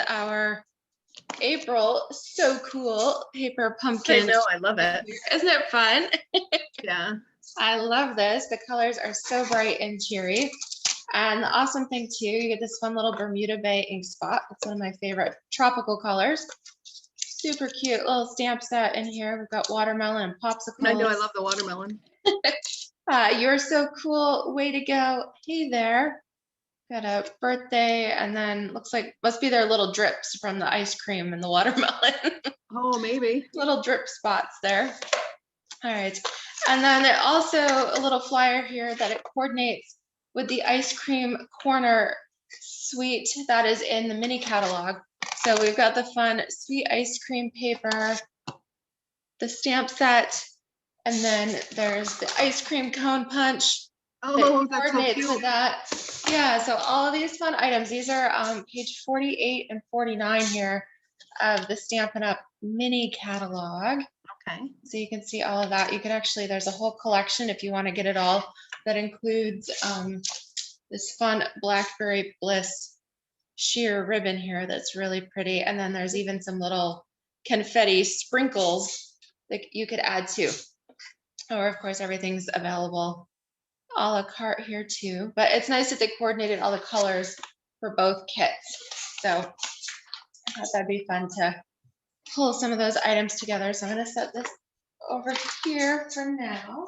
Our April So Cool paper pumpkin. I know, I love it. Isn't it fun? Yeah. I love this. The colors are so bright and cheery. And the awesome thing too, you get this fun little Bermuda Bay ink spot. It's one of my favorite tropical colors. Super cute little stamp set in here. We've got watermelon and popsicles. I know, I love the watermelon. You're so cool. Way to go. Hey there. Got a birthday, and then looks like must be their little drips from the ice cream and the watermelon. Oh, maybe. Little drip spots there. All right. And then it also a little flyer here that it coordinates with the ice cream corner suite that is in the mini catalog. So we've got the fun sweet ice cream paper, the stamp set, and then there's the ice cream cone punch. Oh, that's so cute. With that. Yeah, so all of these fun items, these are page 48 and 49 here of the Stampin' Up! Mini catalog. Okay. So you can see all of that. You can actually, there's a whole collection if you want to get it all that includes this fun Blackberry Bliss sheer ribbon here that's really pretty. And then there's even some little confetti sprinkles that you could add to. Or of course, everything's available a la carte here too, but it's nice that they coordinated all the colors for both kits. So I thought that'd be fun to pull some of those items together. So I'm going to set this over here for now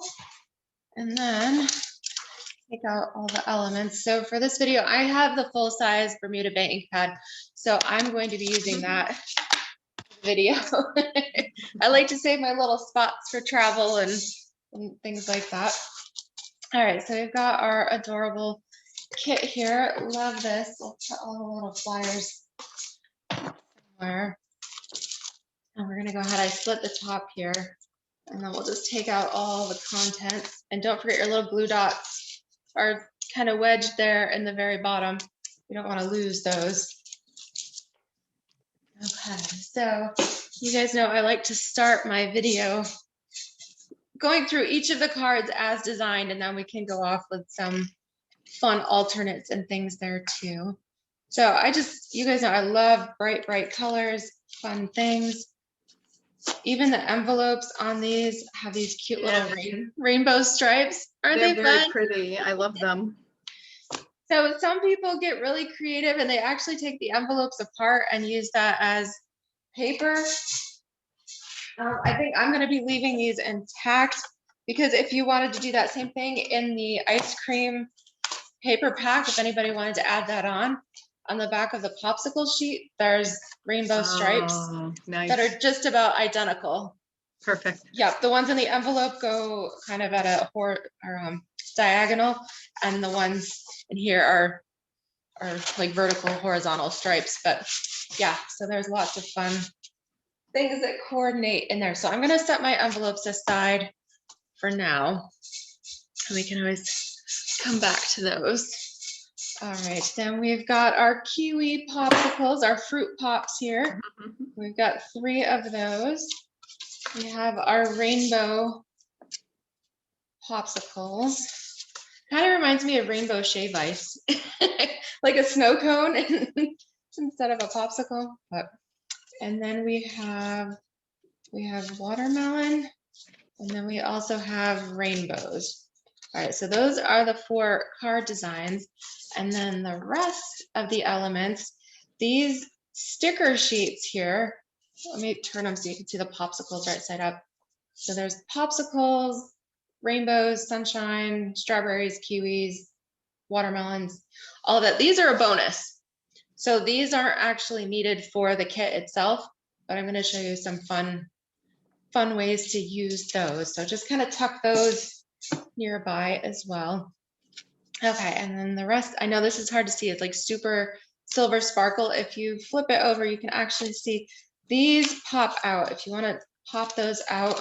and then take out all the elements. So for this video, I have the full size Bermuda Bay ink pad. So I'm going to be using that video. I like to save my little spots for travel and things like that. All right, so we've got our adorable kit here. Love this. We'll put all the little flyers somewhere. And we're gonna go ahead, I split the top here, and then we'll just take out all the contents. And don't forget your little glue dots are kind of wedged there in the very bottom. You don't wanna lose those. Okay, so you guys know I like to start my video going through each of the cards as designed, and then we can go off with some fun alternates and things there too. So you guys know I love bright, bright colors, fun things. Even the envelopes on these have these cute little rainbow stripes. Aren't they fun? They're very pretty. I love them. So some people get really creative and they actually take the envelopes apart and use that as paper. I think I'm going to be leaving these intact because if you wanted to do that same thing in the ice cream paper pack, if anybody wanted to add that on the back of the popsicle sheet, there's rainbow stripes nice. that are just about identical. Perfect. Yep, the ones in the envelope go kind of at a diagonal, and the ones in here are like vertical, horizontal stripes. But yeah, so there's lots of fun things that coordinate in there. So I'm going to set my envelopes aside for now. And we can always come back to those. All right, then we've got our kiwi popsicles, our fruit pops here. We've got 3 of those. We have our rainbow popsicles. Kind of reminds me of rainbow shave ice, like a snow cone instead of a popsicle. And then we have watermelon, and then we also have rainbows. All right, so those are the 4 card designs. And then the rest of the elements, these sticker sheets here, let me turn them so you can see the popsicles right side up. So there's popsicles, rainbows, sunshine, strawberries, kiwis, watermelons, all of that. These are a bonus. So these aren't actually needed for the kit itself, but I'm going to show you some fun ways to use those. So just kind of tuck those nearby as well. Okay, and then the rest, I know this is hard to see. It's like super silver sparkle. If you flip it over, you can actually see these pop out. If you want to pop those out,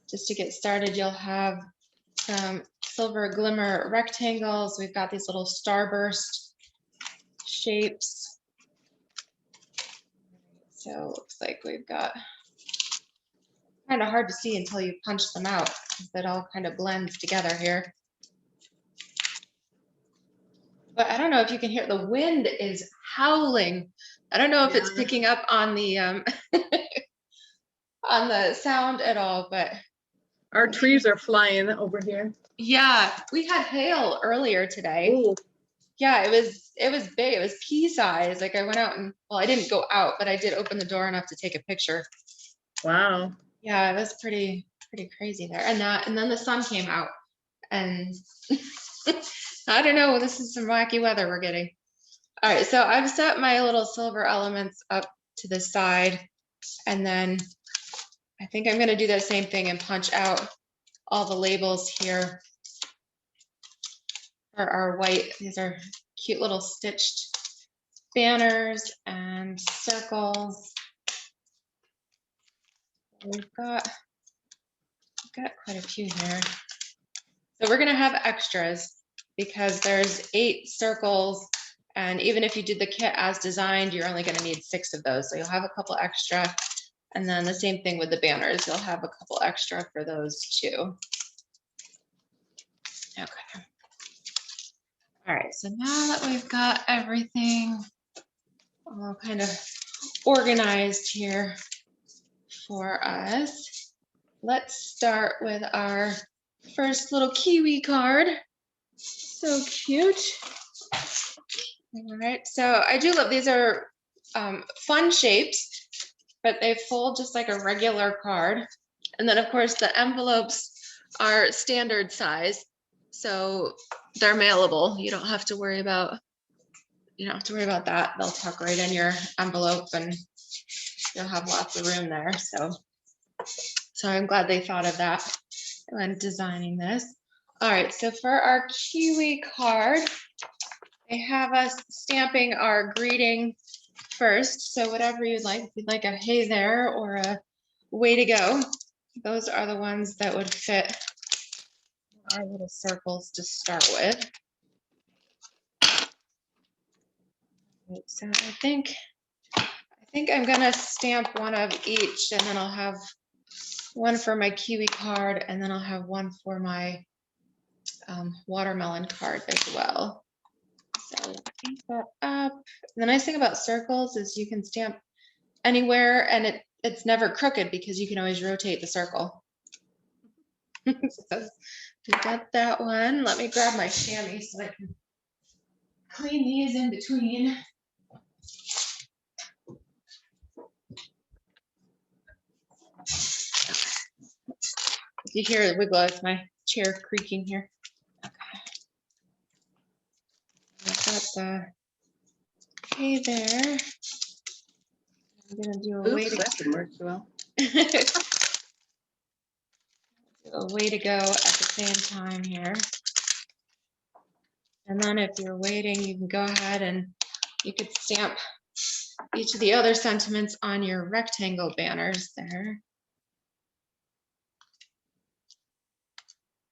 just to get started, you'll have some silver glimmer rectangles. We've got these little starburst shapes. So it looks like we've got, kind of hard to see until you punch them out, because it all kind of blends together here. But I don't know if you can hear, the wind is howling. I don't know if it's Yeah. picking up on the on the sound at all, but Our trees are flying over here. yeah, we had hail earlier today. Ooh. Yeah, it was big. It was pea size. Like I went out and, well, I didn't go out, but I did open the door enough to take a picture. Wow. Yeah, it was pretty crazy there. And then the sun came out, and I don't know, this is some wacky weather we're getting. All right, so I've set my little silver elements up to the side, and then I think I'm gonna do the same thing and punch out all the labels here for our white. These are cute little stitched banners and circles. We've got quite a few here. So we're gonna have extras because there's 8 circles, and even if you did the kit as designed, you're only gonna need 6 of those. So you'll have a couple extra. And then the same thing with the banners. You'll have a couple extra for those too. Okay. All right, so now that we've got everything all kind of organized here for us, let's start with our first little kiwi card. So cute. All right, so I do love, these are fun shapes, but they fold just like a regular card. And then of course the envelopes are standard size, so they're mailable. You don't have to worry about that. They'll tuck right in your envelope and you'll have lots of room there. So I'm glad they thought of that when designing this. All right, so for our kiwi card, they have us stamping our greeting first. So whatever you'd like, if you'd like a hey there or a way to go, those are the ones that would fit our little circles to start with. So I think I'm gonna stamp one of each, and then I'll have one for my kiwi card, and then I'll have one for my watermelon card as well. So ink that up. And the nice thing about circles is you can stamp anywhere, and it's never crooked because you can always rotate the circle. So we got that one. Let me grab my chamois so I can clean these in between. If you hear it wiggle, it's my chair creaking here. Okay. I've got the hay there. I'm gonna do a way to that didn't work so well. a way to go at the same time here. And then if you're waiting, you can go ahead and you could stamp each of the other sentiments on your rectangle banners there.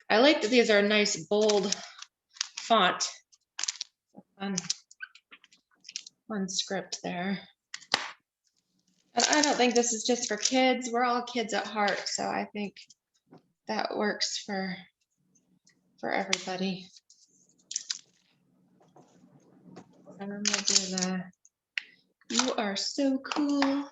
I like that these are a nice bold font. Fun script there. And I don't think this is just for kids. We're all kids at heart, so I think that works for everybody. And then we'll do the "You are so cool."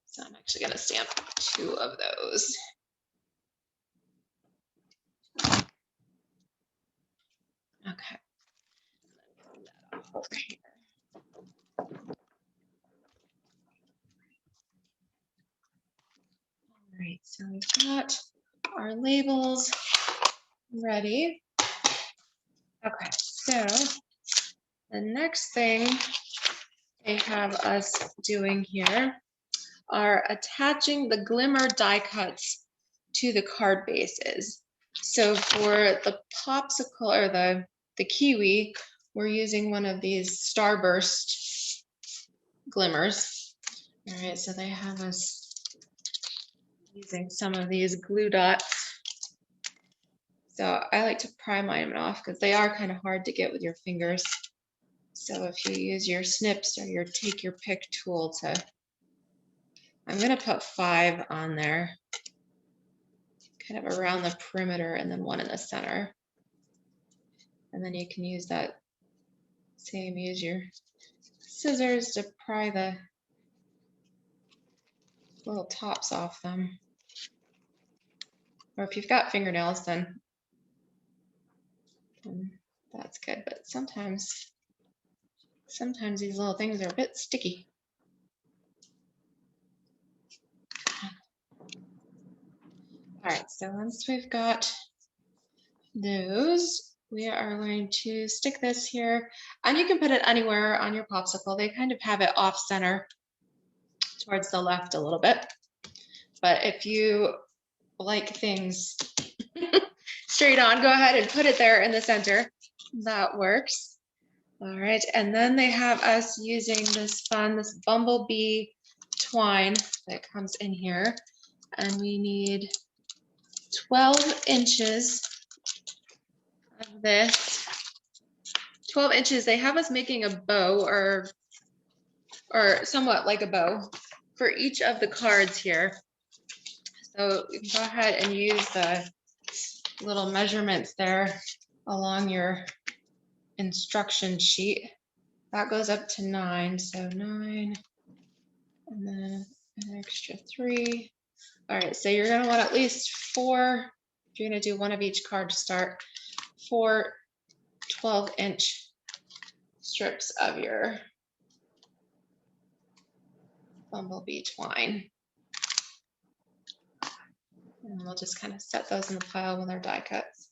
So I'm actually going to stamp 2 of those. Okay. Pull that off over here. All right, so we've got our labels ready. Okay, so the next thing they have us doing here are attaching the glimmer die cuts to the card bases. So for the popsicle or the kiwi, we're using one of these starburst glimmers. All right, so they have us using some of these glue dots. So I like to pry mine off because they are kind of hard to get with your fingers. So if you use your snips or your take your pick tool to I'm gonna put 5 on there, kind of around the perimeter, and then 1 in the center. And then you can use that use your scissors to pry the little tops off them. Or if you've got fingernails, then that's good. But sometimes these little things are a bit sticky. All right, so once we've got those, we are going to stick this here, and you can put it anywhere on your popsicle. They kind of have it off center towards the left a little bit. But if you like things straight on, go ahead and put it there in the center. That works. All right, and then they have us using this bumblebee twine that comes in here, and we need 12 inches of this. 12 inches. They have us making a bow, or somewhat like a bow, for each of the cards here. So you can go ahead and use the little measurements there along your instruction sheet. That goes up to 9, so 9, and then an extra 3. All right, so you're gonna want at least 4, if you're gonna do one of each card to start, 4 12-inch strips of your bumblebee twine. And we'll just kind of set those in the pile when they're die cuts.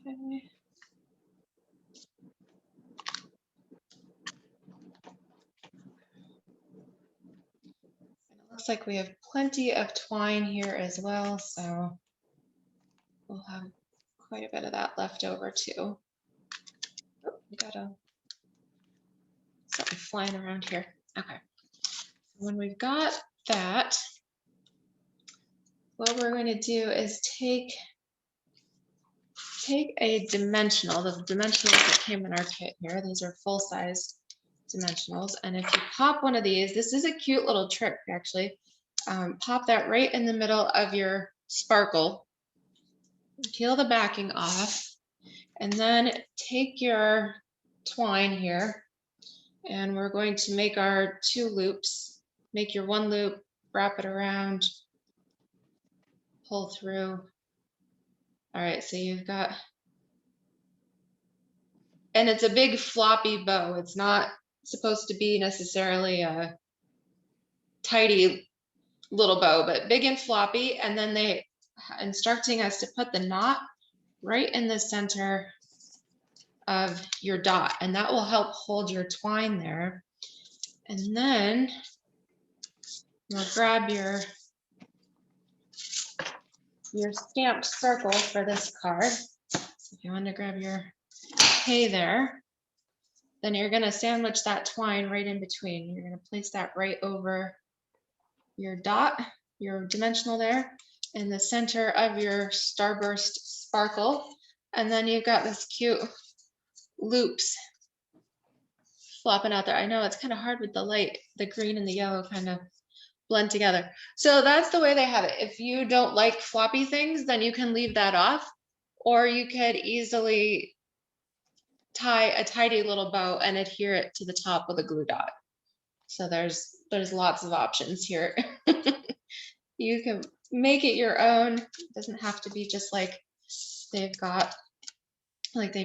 Okay. It looks like we have plenty of twine here as well, so we'll have quite a bit of that left over too. Oh, we got something flying around here. Okay. When we've got that, what we're going to do is take a dimensional, the dimensionals that came in our kit here. These are full-size dimensionals, and if you pop one of these, this is a cute little trick actually. Pop that right in the middle of your sparkle, peel the backing off, and then take your twine here, and we're going to make our 2 loops. Make your 1 loop, wrap it around, pull through. All right, so you've got, and it's a big floppy bow. It's not supposed to be necessarily a tidy little bow, but big and floppy. And then they instructing us to put the knot right in the center of your dot, and that will help hold your twine there. And then you'll grab your stamped circle for this card. So if you want to grab your K there, then you're going to sandwich that twine right in between. You're going to place that right over your dot, your dimensional there, in the center of your starburst sparkle. And then you've got this cute loops flopping out there. I know it's kind of hard with the light, the green and the yellow kind of blend together. So that's the way they have it. If you don't like floppy things, then you can leave that off, or you could easily tie a tidy little bow and adhere it to the top with a glue dot. So there's lots of options here. You can make it your own. It doesn't have to be just like they've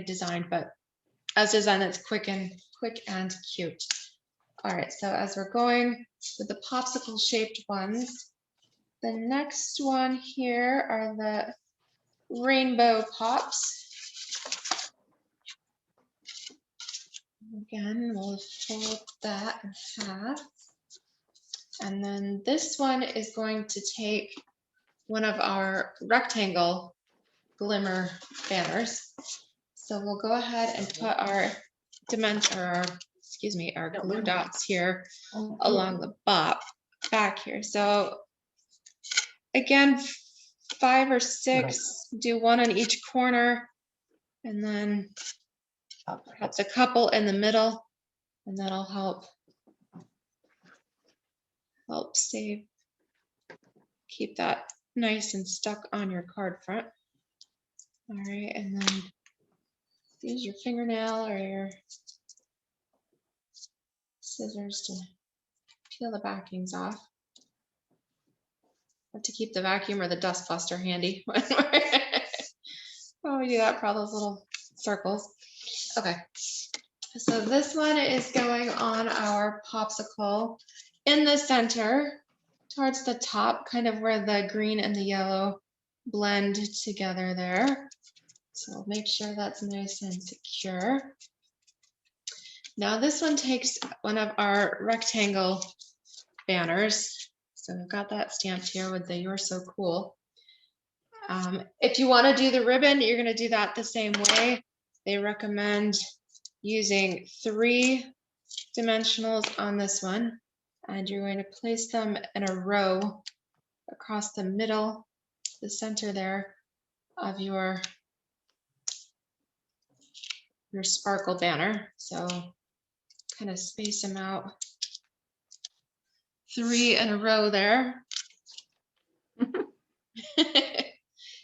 designed, but as designed, it's quick and cute. All right, so as we're going with the popsicle shaped ones, the next one here are the rainbow pops. Again, we'll fold that in half. And then this one is going to take one of our rectangle glimmer banners. So we'll go ahead and put our our glue dots here along the back here. So again, 5 or 6, do 1 on each corner, and then perhaps a couple in the middle, and that'll help help save, keep that nice and stuck on your card front. All right, and then use your fingernail or your scissors to peel the backings off. Have to keep the vacuum or the dust buster handy. Oh, we do that for all those little circles. Okay, so this one is going on our popsicle in the center towards the top, kind of where the green and the yellow blend together there. So make sure that's nice and secure. Now this one takes one of our rectangle banners. So we've got that stamped here with the "You're So Cool." If you want to do the ribbon, you're going to do that the same way. They recommend using 3 dimensionals on this one, and you're going to place them in a row across the middle, the center there of your sparkle banner. So kind of space them out 3 in a row there.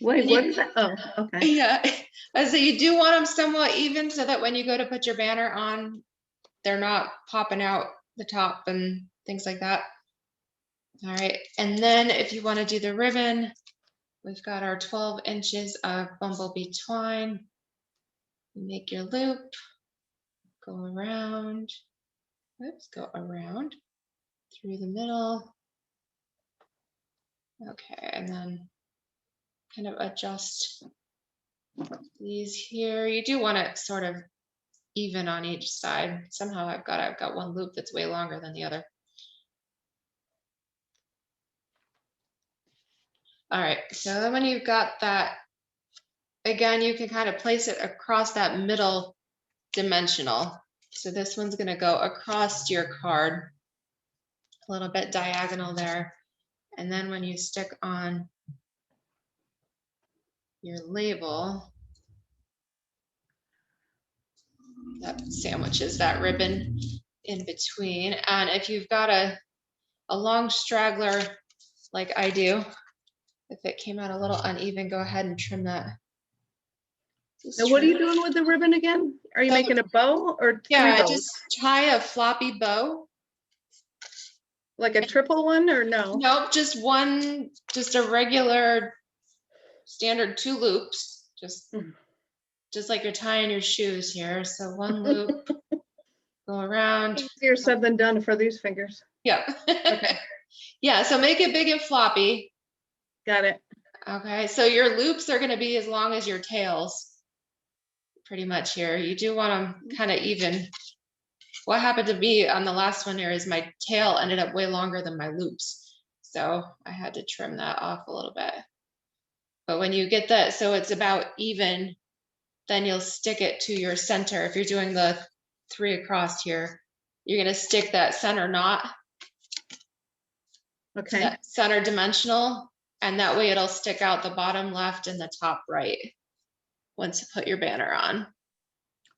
Wait, what is that? Oh, okay. Yeah, so you do want them somewhat even so that when you go to put your banner on, they're not popping out the top and things like that. All right, and then if you want to do the ribbon, we've got our 12 inches of bumblebee twine. You make your loop, go around, whoops, go around through the middle. Okay, and then kind of adjust these here. You do want it sort of even on each side. Somehow I've got one loop that's way longer than the other. All right, so then when you've got that, again, you can kind of place it across that middle dimensional. So this one's going to go across your card, a little bit diagonal there. And then when you stick on your label, that sandwiches that ribbon in between. And if you've got a long straggler like I do, if it came out a little uneven, go ahead and trim that. Now, what are you doing with the ribbon again? Are you making a bow or 3 Yeah, bows? just tie a floppy bow. Like a triple one or no? Nope, just one, just a regular standard 2 loops, just like you're tying your shoes here. So 1 loop, go around. Easier said than done for these fingers. Yeah. Okay. Yeah, so make it big and floppy. Got it. Okay, so your loops are going to be as long as your tails, pretty much here. You do want them kind of even. What happened to me on the last one here is my tail ended up way longer than my loops. So I had to trim that off a little bit. But when you get that, so it's about even, then you'll stick it to your center. If you're doing the 3 across here, you're going to stick that center knot. Okay. That center dimensional, and that way it'll stick out the bottom left and the top right once you put your banner on.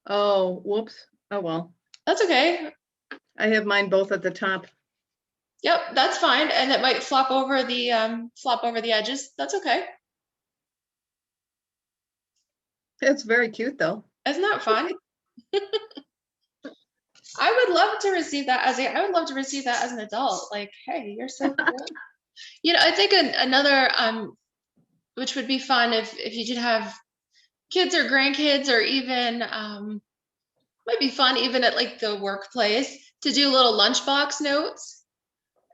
Oh, whoops. Oh, well. That's okay. I have mine both at the top. Yep, that's fine. And it might flop over the edges. That's okay. It's very cute though. Isn't that fun? I would love to receive that as an adult. Like, hey, you're so cool. You know, I think another which would be fun if you did have kids or grandkids, or even might be fun even at like the workplace to do little lunchbox notes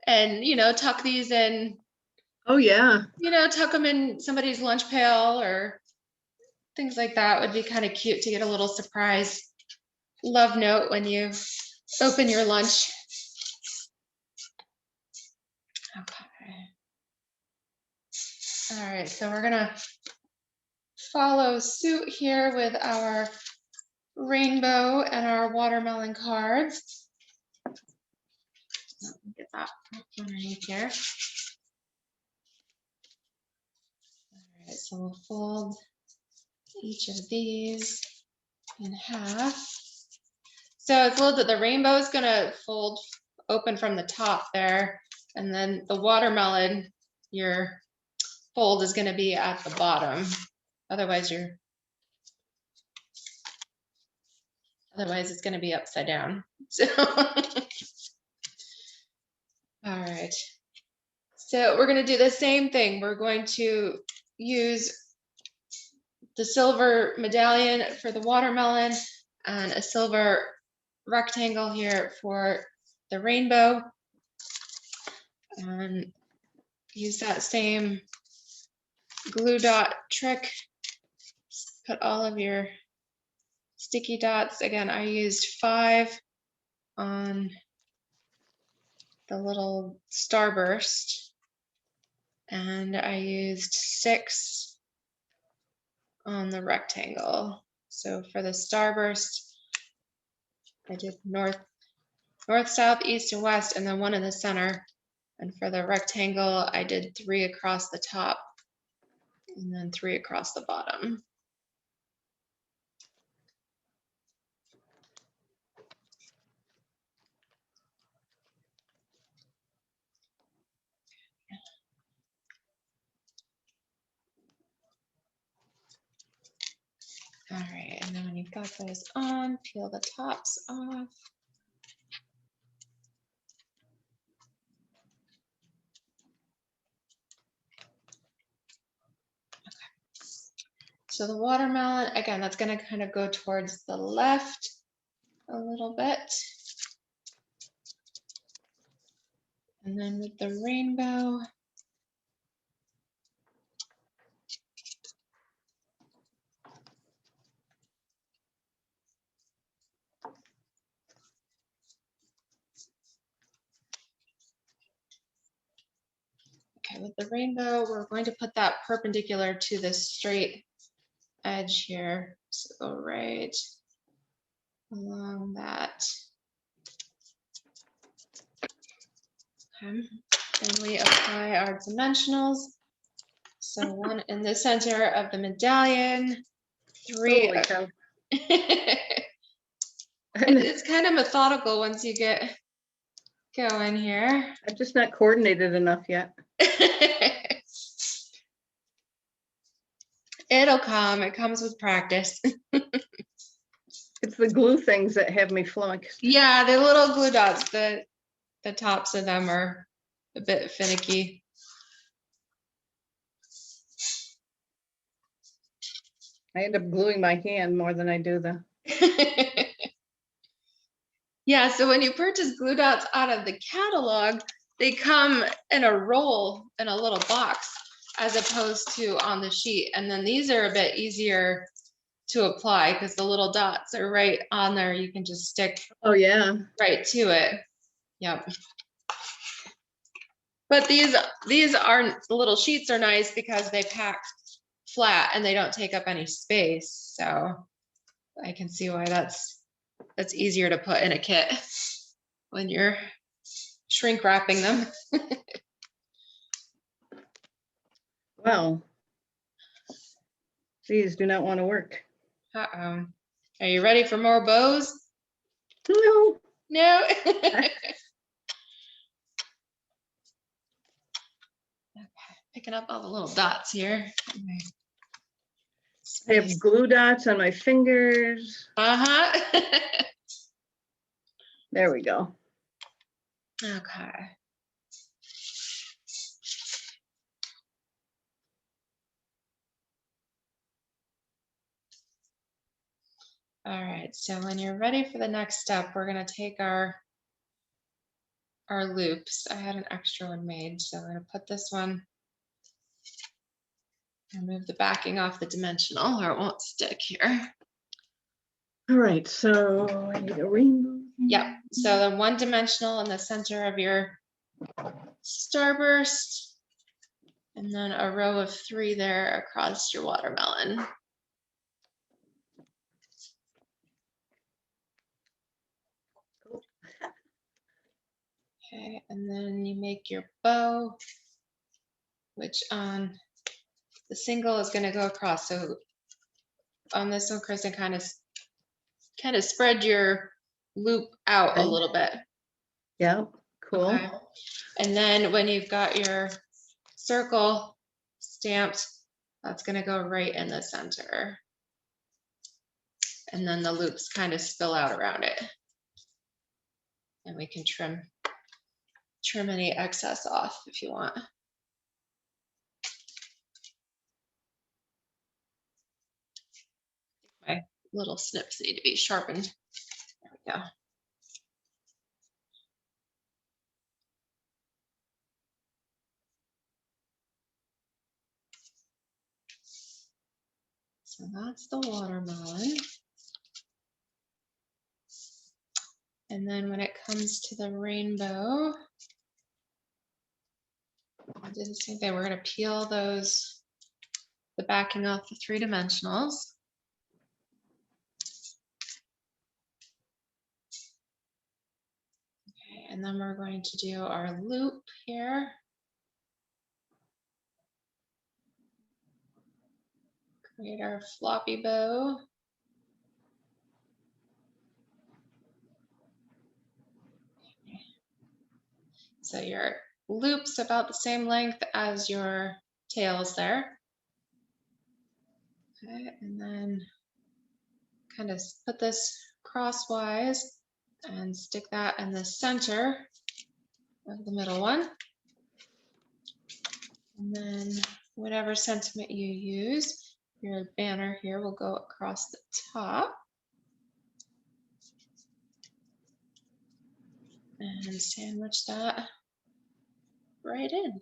and, you know, tuck these in. Oh yeah. You know, tuck them in somebody's lunch pail or things like that would be kind of cute to get a little surprise love note when you open your lunch. Okay. All right, so we're gonna follow suit here with our rainbow and our watermelon cards. Get that underneath here. All right, so we'll fold each of these in half. So it's a little bit, the rainbow is gonna fold open from the top there, And then the watermelon, your fold is going to be at the bottom. Otherwise it's going to be upside down. So, all right. So we're going to do the same thing. We're going to use the silver medallion for the watermelon and a silver rectangle here for the rainbow. And use that same glue dot trick. Put all of your sticky dots. Again, I used 5 on the little starburst, and I used 6 on the rectangle. So for the starburst, I did north, south, east, and west, and then 1 in the center. And for the rectangle, I did 3 across the top and then 3 across the bottom. All right, and then when you've got those on, peel the tops off. Okay. So the watermelon, again, that's going to kind of go towards the left a little bit. And then with the rainbow, we're going to put that perpendicular to this straight edge here. So go right along that. Okay. Then we apply our dimensionals. So 1 in the center of the medallion, 3. It's kind of methodical once you get going here. I'm just not coordinated enough yet. It'll come. It comes with practice. It's the glue things that have me flummoxed. Yeah, the little glue dots, the tops of them are a bit finicky. I end up gluing my hand more than I do the. Yeah, so when you purchase glue dots out of the catalog, they come in a roll in a little box as opposed to on the sheet. And then these are a bit easier to apply because the little dots are right on there. You can just stick right to it. Yep. But these aren't, the little sheets are nice because they pack flat and they don't take up any space. So I can see why that's easier to put in a kit when you're shrink wrapping them. Well, these do not want to work. Uh-oh. Are you ready for more bows? No. No. Okay. Picking up all the little dots here. Okay. I have glue dots on my fingers. Uh-huh. There we go. Okay. All right, so when you're ready for the next step, we're going to take our loops. I had an extra one made, so I'm going to put this one and move the backing off the dimensional or it won't stick here. All right, so I need a rainbow. Yep, so the 1 dimensional in the center of your starburst, and then a row of 3 there across your watermelon. Okay, and then you make your bow, which on the single is going to go across. So on this one, Kristen, kind of spread your loop out a little bit. Yeah, Cool. Okay. And then when you've got your circle stamped, that's going to go right in the center. And then the loops kind of spill out around it. And we can trim any excess off if you want. My little snips need to be sharpened. There we go. So that's the watermelon. And then when it comes to the rainbow, I did the same thing. We're going to peel those, the backing off the 3-dimensionals. Okay, and then we're going to do our loop here. Create our floppy bow. So your loop's about the same length as your tails there. Okay, and then kind of put this crosswise and stick that in the center of the middle one. And then whatever sentiment you use, your banner here will go across the top. And sandwich that right in.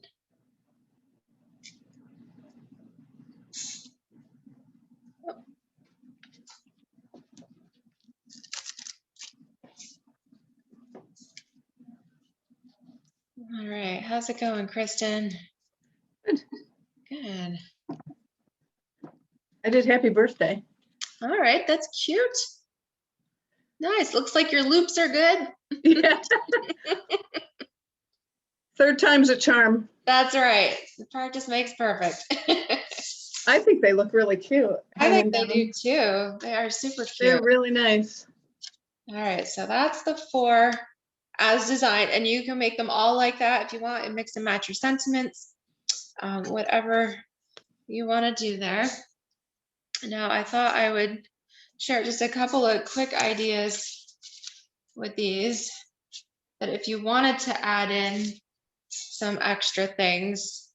All right, how's it going, Kristen? Good. Good. I did happy birthday. All right, that's cute. Nice. Looks like your loops are good. Yeah. Third time's a charm. That's right. Practice makes perfect. I think they look really cute. I think they do too. They are super cute. They're really nice. All right, so that's the 4 as designed, and you can make them all like that if you want, and mix and match your sentiments, whatever you want to do there. Now, I thought I would share just a couple of quick ideas with these, that if you wanted to add in some extra things,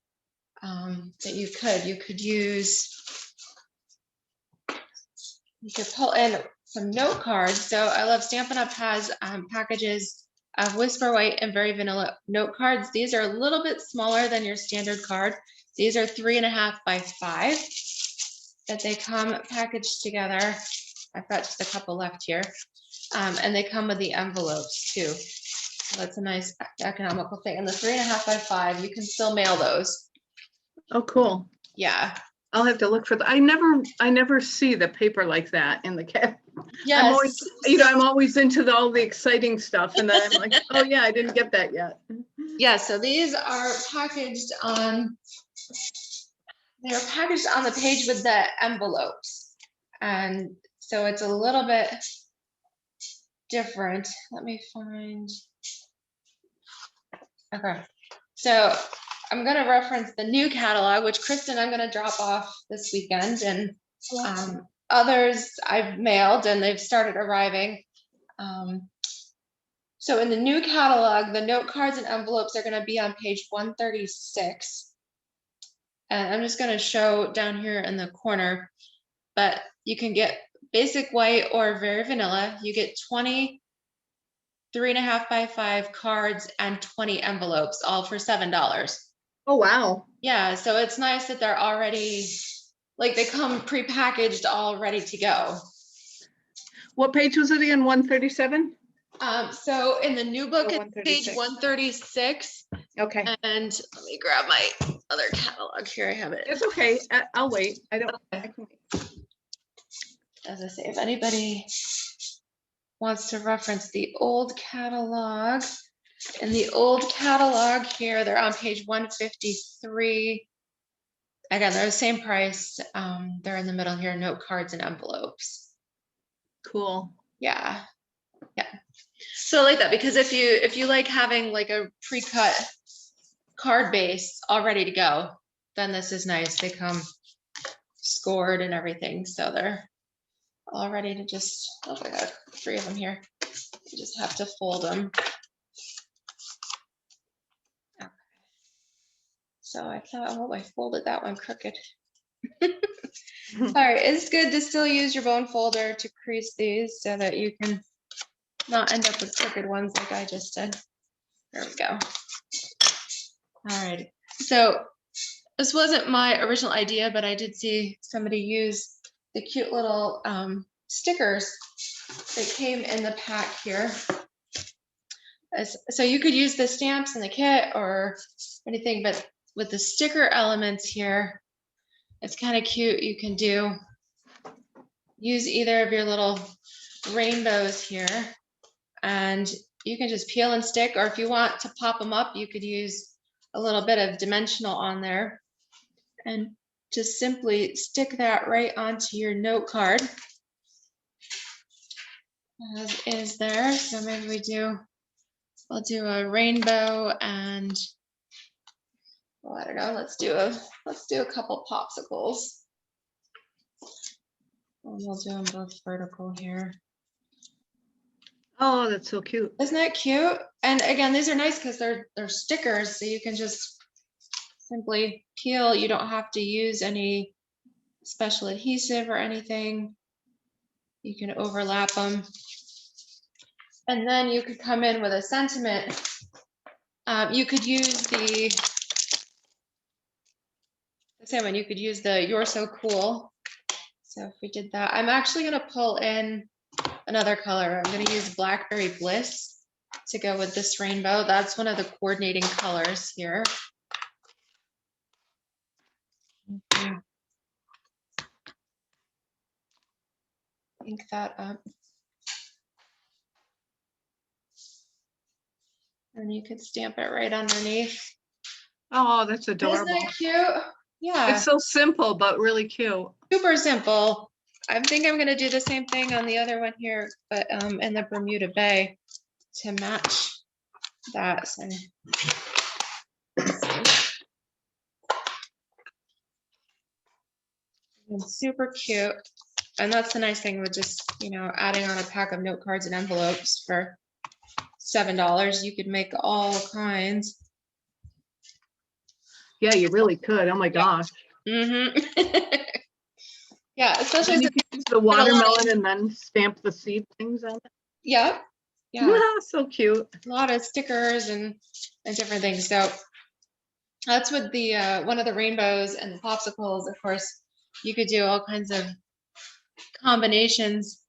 that you could use, you could pull in some note cards. So I love Stampin' Up! Has packages of Whisper White and Very Vanilla note cards. These are a little bit smaller than your standard card. These are 3.5 by 5, that they come packaged together. I've got just a couple left here. And they come with the envelopes too. So that's a nice economical thing. And the 3.5 by 5, you can still mail those. Oh, cool. Yeah. I'll have to look for that. I never see the paper like that in the cat. Yes. I'm always, I'm always into all the exciting stuff, and then I'm like, oh yeah, I didn't get that yet. Yeah, so these are packaged on, they're packaged on the page with the envelopes. And so it's a little bit different. Let me find, okay. So I'm gonna reference the new catalog, which Kristen, I'm gonna drop off this weekend, and others I've mailed and they've started arriving. So in the new catalog, the note cards and envelopes are gonna be on page 136. And I'm just gonna show down here in the corner, but you can get basic white or very vanilla. You get 20 3.5 by 5 cards and 20 envelopes, all for $7. Oh, wow. Yeah, so it's nice that they're already, like, they come prepackaged, all ready to go. What page was it again? 137? So in the new book, Oh, it's page 136. Okay. And let me grab my other catalog here. I have it. It's okay. I'll wait. I can wait. As I say, if anybody wants to reference the old catalog, in the old catalog here, they're on page 153. Again, they're the same price. They're in the middle here, note cards and envelopes. Cool. Yeah. Yeah. So I like that because if you like having like a pre-cut card base all ready to go, then this is nice. They come scored and everything, so they're all ready to just, oh my God, 3 of them here. You just have to fold them. Okay. So I thought, oh, I folded that one crooked. All right, it's good to still use your bone folder to crease these so that you can not end up with crooked ones like I just did. There we go. All right, so this wasn't my original idea, but I did see somebody use the cute little stickers that came in the pack here. So you could use the stamps in the kit or anything, but with the sticker elements here, it's kind of cute. You can use either of your little rainbows here, and you can just peel and stick, or if you want to pop them up, you could use a little bit of dimensional on there and just simply stick that right onto your note card as is there. So maybe we'll do a rainbow and, well, I don't know, let's do a couple popsicles. And we'll do them both vertical here. Oh, that's so cute. Isn't that cute? And again, these are nice because they're stickers, so you can just simply peel. You don't have to use any special adhesive or anything. You can overlap them. And then you could come in with a sentiment. You could use the same one. You could use the "You're so cool." So if we did that, I'm actually going to pull in another color. I'm going to use Blackberry Bliss to go with this rainbow. That's one of the coordinating colors here. Ink that up. And you could stamp it right underneath. Oh, that's adorable. Isn't that cute? Yeah. It's so simple, but really cute. Super simple. I think I'm going to do the same thing on the other one here, but in the Bermuda Bay to match that. So, and super cute. And that's the nice thing with just, adding on a pack of note cards and envelopes for $7. You could make all kinds. Yeah, you really could. Oh my gosh. Mm-hmm. Yeah, especially And you could use the watermelon and then stamp the seed things on it. Yep. Yeah. So cute. A lot of stickers and different things. So that's with the one of the rainbows and the popsicles. Of course, you could do all kinds of combinations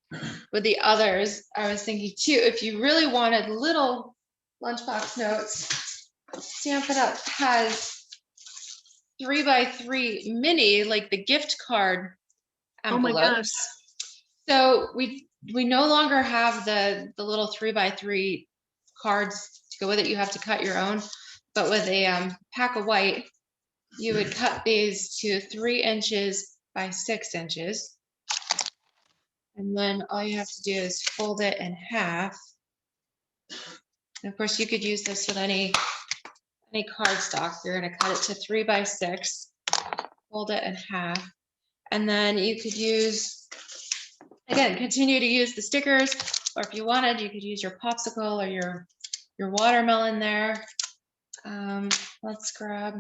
with the others. I was thinking too, if you really wanted little lunchbox notes, Stampin' Up! Has 3x3 mini, like the gift card envelopes. Oh my gosh. So we no longer have the little 3x3 cards to go with it. You have to cut your own. But with a pack of white, you would cut these to 3 inches by 6 inches. And then all you have to do is fold it in half. And of course, you could use this with any cardstock. You're going to cut it to 3x6, fold it in half. And then you could use, again, continue to use the stickers, or if you wanted, you could use your popsicle or your watermelon there. Let's grab,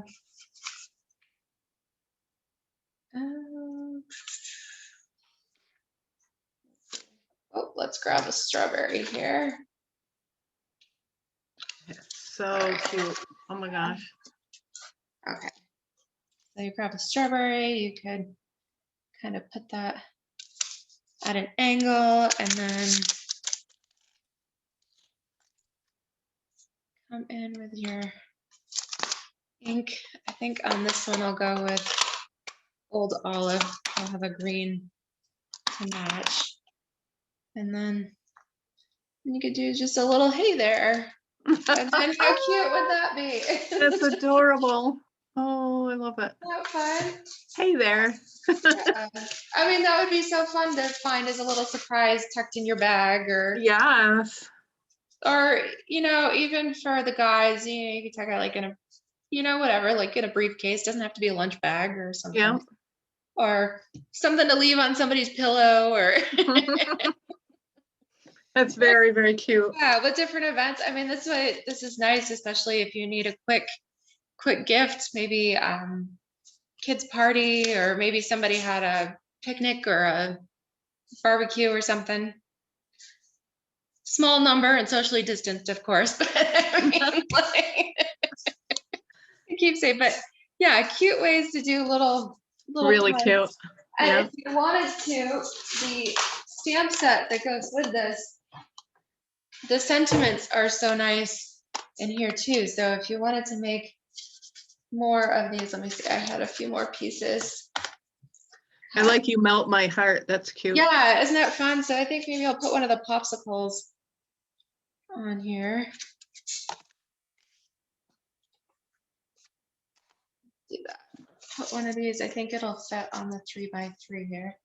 let's grab a strawberry here. So cute. Oh my gosh. Okay. So you grab a strawberry, you could kind of put that at an angle and then come in with your ink. I think on this one I'll go with Old Olive. I'll have a green to match. And then you could do just a little hey there. And then how cute would that be? That's adorable. Oh, I love it. Isn't that fun? Hey there. Yeah. I mean, that would be so fun to find as a little surprise tucked in your bag or Yes. Or, even for the guys, you can take out like in a, whatever, like in a briefcase, doesn't have to be a lunch bag or something. Yeah. Or something to leave on somebody's pillow or That's very, very cute. yeah, with different events. I mean, this is nice, especially if you need a quick gift, maybe kids party, or maybe somebody had a picnic or a barbecue or something. Small number and socially distanced, of course, but I mean, like, keep safe. But yeah, cute ways to do little Really cards. cute. And Yeah. if you wanted to, the stamp set that goes with this, the sentiments are so nice in here too. So if you wanted to make more of these, let me see, I had a few more pieces. I like you melt my heart. That's cute. Yeah, isn't that fun? So I think maybe I'll put one of the popsicles on here. Do that. Put one of these. I think it'll fit on the 3x3 here.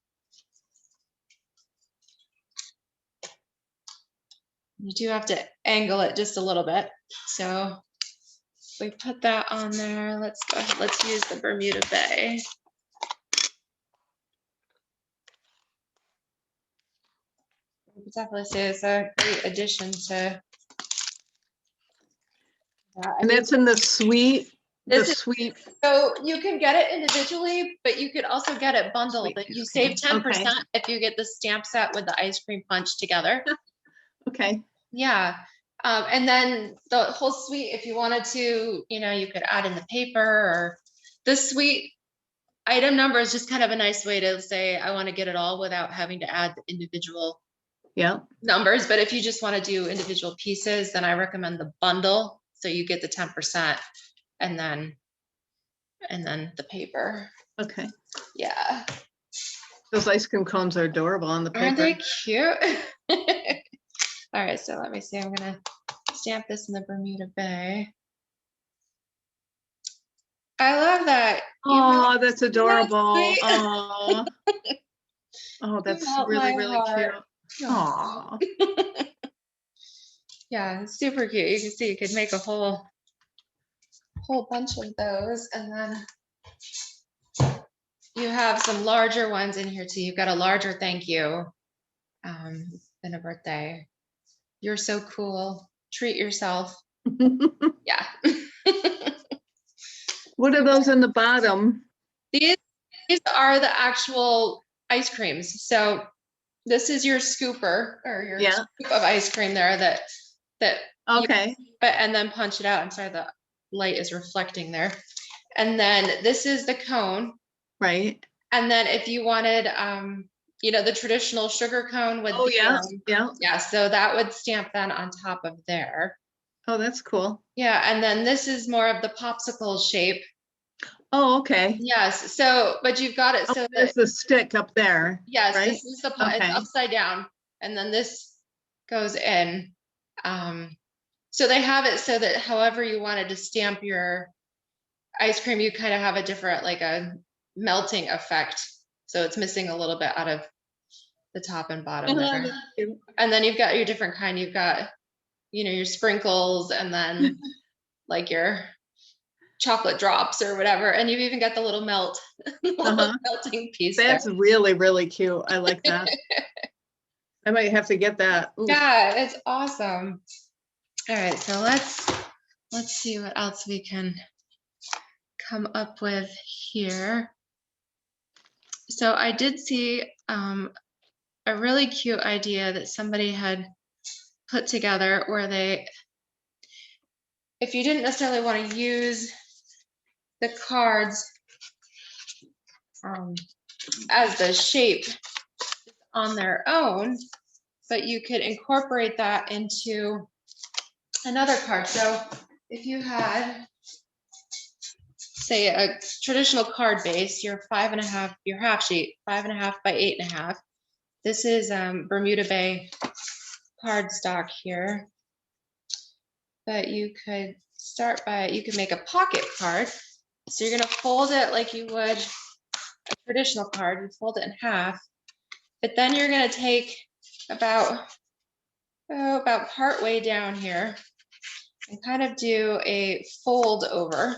You do have to angle it just a little bit. So we put that on there. Let's go ahead. Let's use the Bermuda Bay. I would definitely say it's a great addition to that. And that's in the suite. So you can get it individually, but you could also get it bundled. Sweet You ice save cream. 10% if you get the stamp set with the ice cream punch together. Okay. Yeah. And then the whole suite, if you wanted to, you could add in the paper, or the suite item number is just kind of a nice way to say, I want to get it all without having to add the individual numbers. But if you just want to do individual pieces, then I recommend the bundle. So you get the 10% and then the paper. Okay. Yeah. Those ice cream cones are adorable on the paper. Aren't they cute? All right, so let me see. I'm gonna stamp this in the Bermuda Bay. I love that. Oh, that's adorable. Oh, that's really, really cute. Oh. Yeah, it's super cute. You can see you could make a whole bunch of those, and then you have some larger ones in here too. You've got a larger thank you than a birthday. You're so cool. Treat yourself. Yeah. What are those in the bottom? These are the actual ice creams. So this is your scooper, or your scoop of ice cream there that okay. And then punch it out. I'm sorry, the light is reflecting there. And then this is the cone. Right. And then if you wanted the traditional sugar cone with so that would stamp then on top of there. Oh, that's cool. Yeah, and then this is more of the popsicle shape. Oh, okay. Yes. So, but you've got it. So there's the stick up there. Yes, right? This is the it's upside down, and then this goes in. So they have it so that however you wanted to stamp your ice cream, you kind of have a different, like a melting effect. So it's missing a little bit out of the top and bottom there. And then you've got your different kind. You've got, your sprinkles, and then like your chocolate drops or whatever. And you've even got the little melting piece. That's really, really cute. I like that. I might have to get that. Ooh. Yeah, it's awesome. All right, so let's see what else we can come up with here. So I did see a really cute idea that somebody had put together where if you didn't necessarily want to use the cards as the shape on their own, but you could incorporate that into another card. So if you had, say, a traditional card base, your 5.5, your half sheet, 5.5 by 8.5. This is Bermuda Bay cardstock here. But you could you could make a pocket card. So you're gonna fold it like you would a traditional card. You fold it in half, but then you're gonna take about go about part way down here and kind of do a fold over.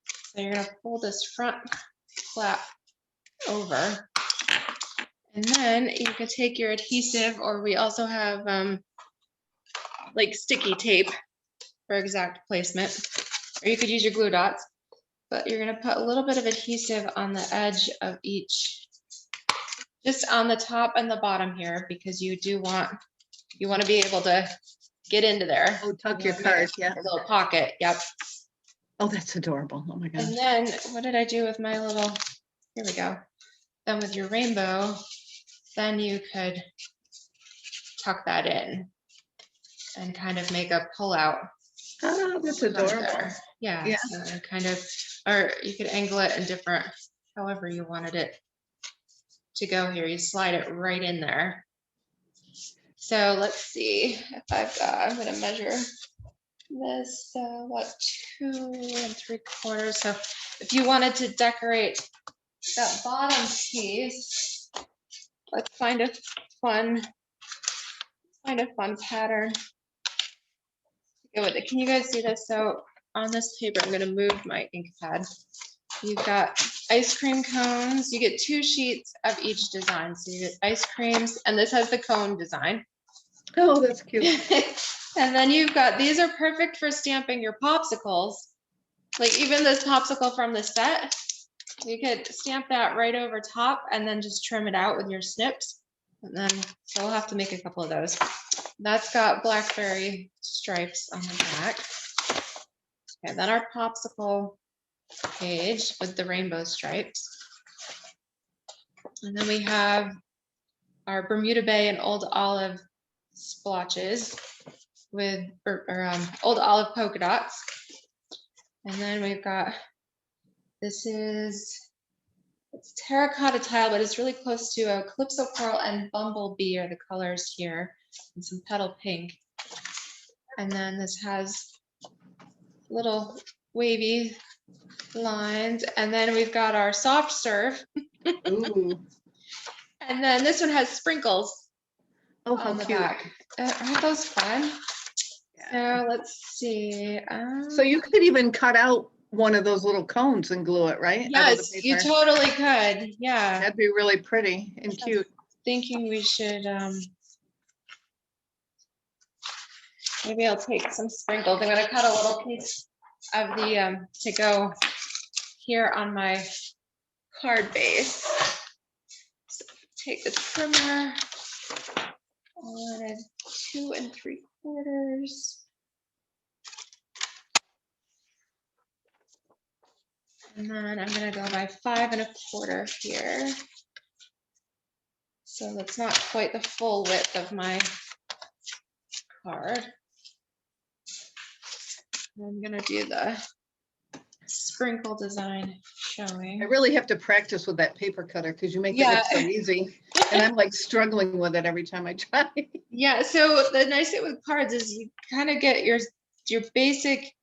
So you're gonna fold this front flap over. And then you can take your adhesive, or we also have like sticky tape for exact placement, or you could use your glue dots, but you're gonna put a little bit of adhesive on the edge of each, just on the top and the bottom here, because you want to be able to get into there. Oh, tuck your card, yeah. A little pocket, yep. Oh, that's adorable. Oh my gosh. And then what did I do with my little, here we go. Then with your rainbow, then you could tuck that in and kind of make a pull out. Oh, that's adorable. Yeah, Yeah. so kind of, or you could angle it in different, however you wanted it to go here. You slide it right in there. So let's see if I'm gonna measure this, what, 2 3/4. So if you wanted to decorate that bottom piece, let's find a fun pattern to go with it. Can you guys see this? So on this paper, I'm gonna move my ink pad. You've got ice cream cones. You get 2 sheets of each design. So you get ice creams, and this has the cone design. Oh, that's cute. And then you've got, these are perfect for stamping your popsicles. Like even this popsicle from the set, you could stamp that right over top and then just trim it out with your snips. And then, so we'll have to make a couple of those. That's got blackberry stripes on the back. Okay, then our popsicle page with the rainbow stripes. And then we have our Bermuda Bay and Old Olive splotches with Old Olive polka dots. And then we've got, this is, it's terracotta tile, but it's really close to a Calypso Coral and Bumblebee are the colors here, and some petal pink. And then this has little wavy lines. And then we've got our soft serve. Ooh. And then this one has sprinkles Oh, how on the cute. back. Aren't those fun? Yeah. So let's see. So you could even cut out one of those little cones and glue it, right? Out of the Yes, you paper. totally could. Yeah. That'd be really pretty and cute. Thinking we should, maybe I'll take some sprinkles. I'm gonna cut a little piece of the, to go here on my card base. So take the trimmer. I wanted 2 3/4. And then I'm gonna go by 5 1/4 here. So that's not quite the full width of my card. I'm gonna do the sprinkle design showing. I really have to practice with that paper cutter because you make it look so easy. And I'm like struggling with it every time I try. Yeah, so the nice thing with cards is you kind of get your basic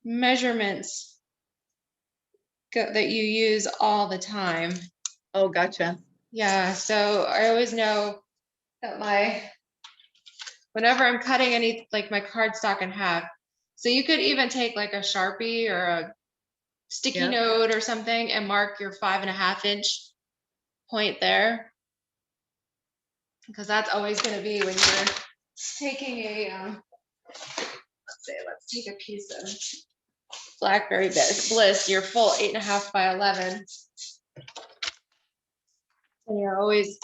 measurements that you use all the time. Oh, gotcha. Yeah, so I always know that whenever I'm cutting any, like my cardstock in half, so you could even take like a Sharpie or a sticky note or something and mark your 5 1/2 inch point there. Because that's always going to be when you're taking a, let's take a piece of Blackberry Bliss, your full 8 1/2 by 11. And you're always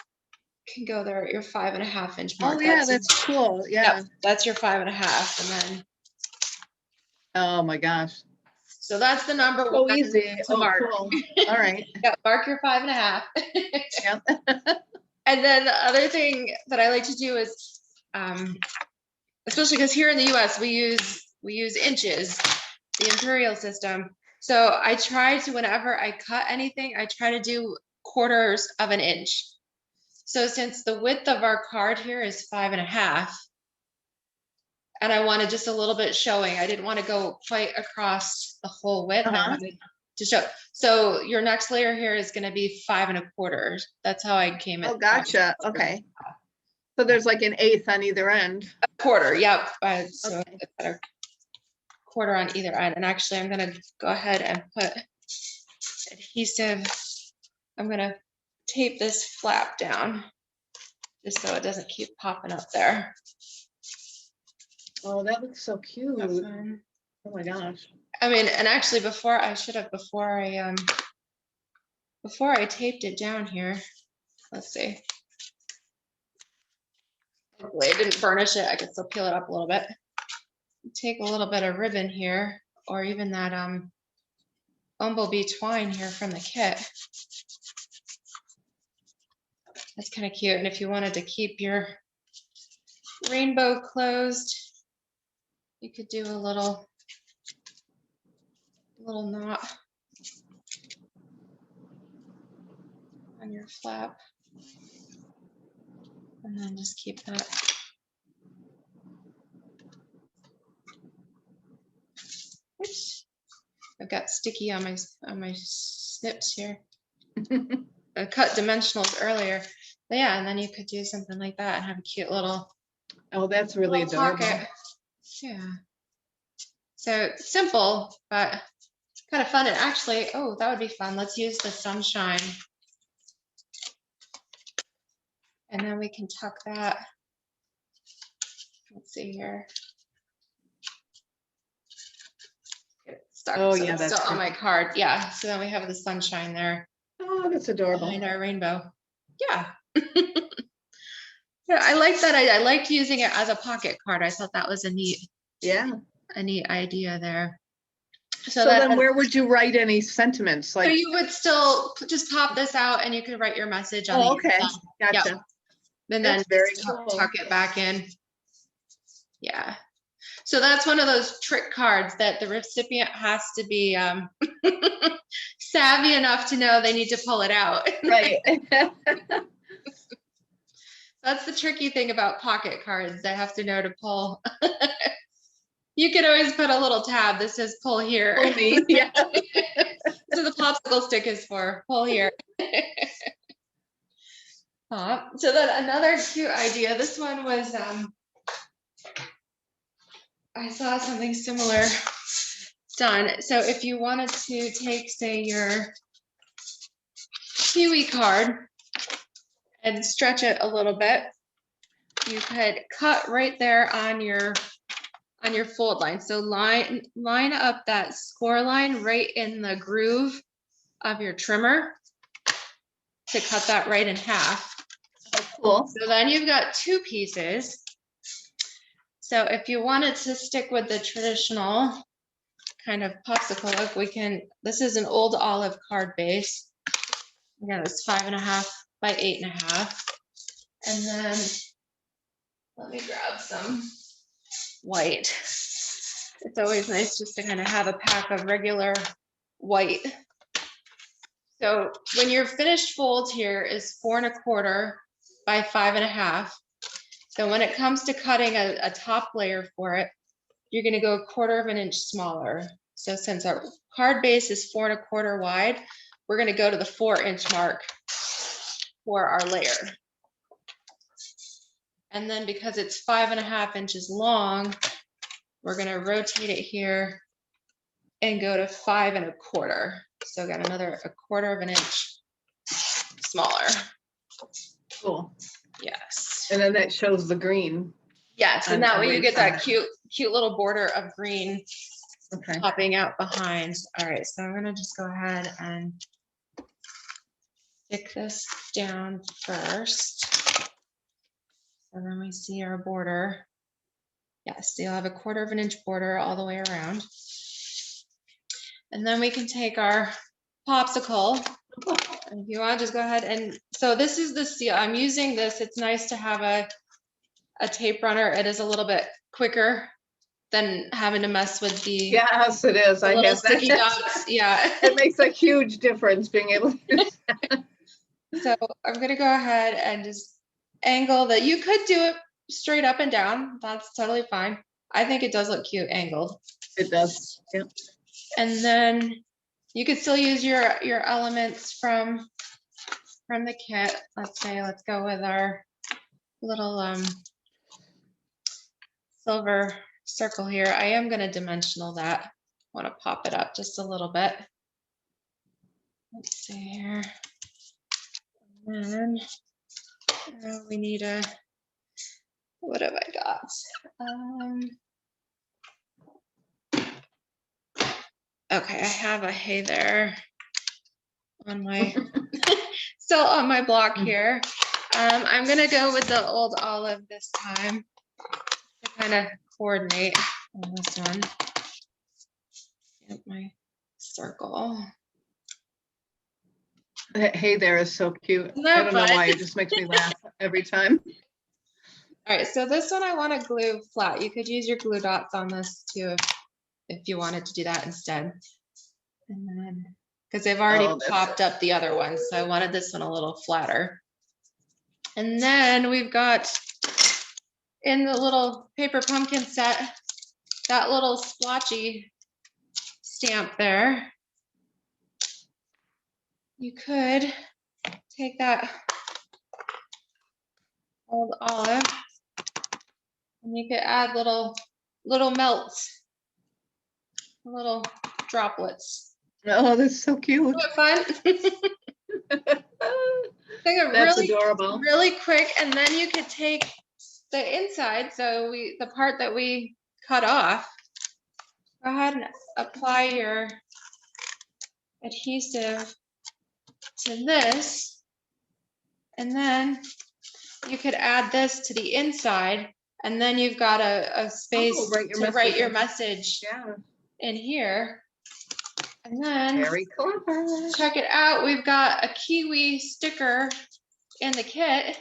can go there at your 5 1/2 inch mark. Oh yeah, that's cool. Yeah. Yep, that's your 5 1/2, and then. Oh my gosh. So that's the number. So easy. To mark. Cool. All right. Yeah, mark your 5 1/2. Yep. And then the other thing that I like to do is, especially because here in the US we use inches, the imperial system. So I try to, whenever I cut anything, I try to do 1/4 of an inch. So since the width of our card here is 5 1/2, and I wanted just a little bit showing, I didn't want to go quite across the whole width. I wanted to show. So your next layer here is going to be 5 1/4. That's how I came. Oh, gotcha. Okay. So there's like an eighth on either end. A quarter, yep. So Okay. it's got a quarter on either end. And actually, I'm gonna go ahead and put adhesive. I'm gonna tape this flap down just so it doesn't keep popping up there. Oh, that looks so cute. That's fine. Oh my gosh. I mean, and actually before I taped it down here, let's see. Hopefully I didn't burnish it. I can still peel it up a little bit. Take a little bit of ribbon here, or even that bumblebee twine here from the kit. That's kind of cute. And if you wanted to keep your rainbow closed, you could do a little knot on your flap, and then just keep that. Oops, I've got sticky on my snips here. I cut dimensionals earlier, but yeah, and then you could do something like that and have a cute little. Oh, that's really adorable. Pocket. Yeah. So simple, but kind of fun. And actually, oh, that would be fun. Let's use the sunshine. And then we can tuck that. Let's see here. Get it stuck. Oh, so yeah, it's that's still on good. my card. Yeah. So then we have the sunshine there. Oh, that's adorable. Behind our rainbow. Yeah. Yeah, I like that. I liked using it as a pocket card. I thought that was a neat idea there. So then where would you write any sentiments? So Like, you would still just pop this out and you could write your message on oh, the okay, inside. gotcha. Yep. And then That's very just cool. tuck it back in. Yeah. So that's one of those trick cards that the recipient has to be savvy enough to know they need to pull it out. Right. That's the tricky thing about pocket cards. They have to know to pull. You could always put a little tab that says pull here. Pull me. Yeah. So the popsicle stick is for pull here. So then another cute idea. This one was, I saw something similar done. So if you wanted to take, say, your kiwi card and stretch it a little bit, you could cut right there on your fold line. So line up that score line right in the groove of your trimmer to cut that right in half. Oh, cool. So then you've got two pieces. So if you wanted to stick with the traditional kind of popsicle look, this is an old olive card base. Again, it's 5.5 by 8.5. And then let me grab some white. It's always nice just to kind of have a pack of regular white. So when your finished fold here is 4.25 by 5.5. So when it comes to cutting a top layer for it, you're going to go 1/4 inch smaller. So since our card base is 4.25 wide, we're going to go to the 4-inch mark for our layer. And then because it's 5.5 inches long, we're going to rotate it here and go to 5.25. So got another 1/4 inch smaller. Cool. Yes. And then that shows the green. Yes, and that way you get side. that cute little border of green Okay. popping out behind. All right, so I'm gonna just go ahead and stick this down first. And then we see our border. Yes, so you'll have a 1/4 inch border all the way around. And then we can take our popsicle. And if you want, just go ahead and, so this is the seal. I'm using this. It's nice to have a tape runner. It is a little bit quicker than having to mess with the Yes, it is. I little have sticky that. dots. Yeah. It makes a huge difference being able to use that. So I'm gonna go ahead and just angle that. You could do it straight up and down. That's totally fine. I think it does look cute angled. It does. Yeah. And then you could still use your elements from the kit. Let's say, let's go with our little silver circle here. I am going to dimensional that. I want to pop it up just a little bit. Let's see here. And then we need a, what have I got? Okay, I have a hey there on my, still on my block here. I'm gonna go with the old olive this time to kind of coordinate on this one. Get my circle. Hey there is so cute. Isn't that I don't know fun? why, it just makes me laugh every time. All right, so this one I want to glue flat. You could use your glue dots on this too if you wanted to do that instead. And then, because they've already popped up the other one, so I wanted this one a little flatter. And then we've got in the little paper pumpkin set, that little splotchy stamp there. You could take that old olive and you could add little melts, little droplets. Oh, that's so cute. Isn't it fun? That's adorable. Really quick, and then you could take the inside, so the part that we cut off, go ahead and apply your adhesive to this, and then you could add this to the inside, and then you've got a space to write your message in here. And then very clever. Check it out. We've got a kiwi sticker in the kit.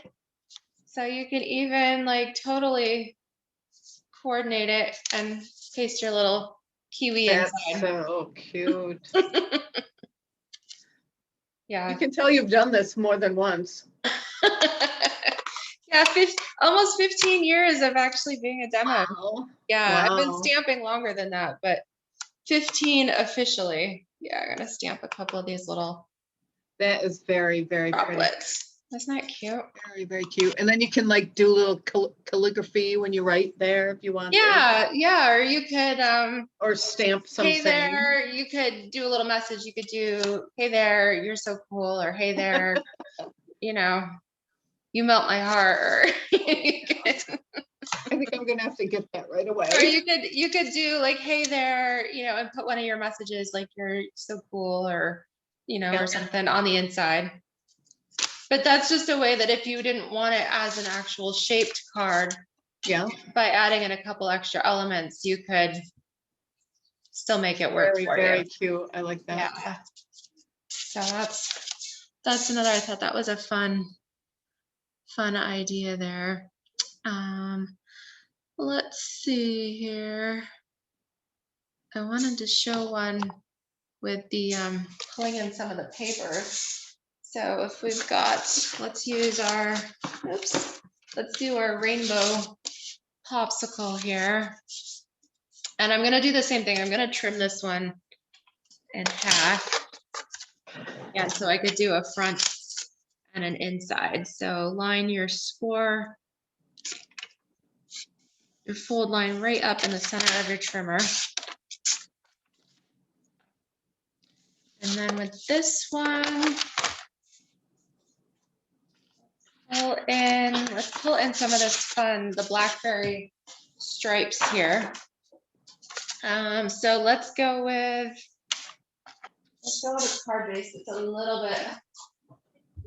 So you can even like totally coordinate it and paste your little kiwi inside. That's so cute. Yeah. You can tell you've done this more than once. Yeah, almost 15 years of actually being a demo. Wow. Yeah, wow. I've been stamping longer than that, but 15 officially. Yeah, I'm gonna stamp a couple of these little. That is very, very droplets. Pretty. Isn't that cute? Very, very cute. And then you can like do a little calligraphy when you write there if you want. Yeah, yeah. Or you could or stamp something. Hey there. You could do a little message. You could do, hey there, you're so cool, or hey there, you know, you melt my heart. Or I think I'm gonna have to get that right away. Or you could do like, hey there, you know, and put one of your messages like you're so cool, or you know, or something on the inside. But that's just a way that if you didn't want it as an actual shaped card, by adding in a couple extra elements, you could still make it work for you. Very cute. I like that. Yeah. So that's another. I thought that was a fun idea there. Let's see here. I wanted to show one with the pulling in some of the papers. So if we've got, let's use our, let's do our rainbow popsicle here. And I'm gonna do the same thing. I'm gonna trim this one in half. Yeah, so I could do a front and an inside. So line your score, your fold line right up in the center of your trimmer. And then with this one, let's pull in some of this fun, the blackberry stripes here. So let's go with a card base that's a little bit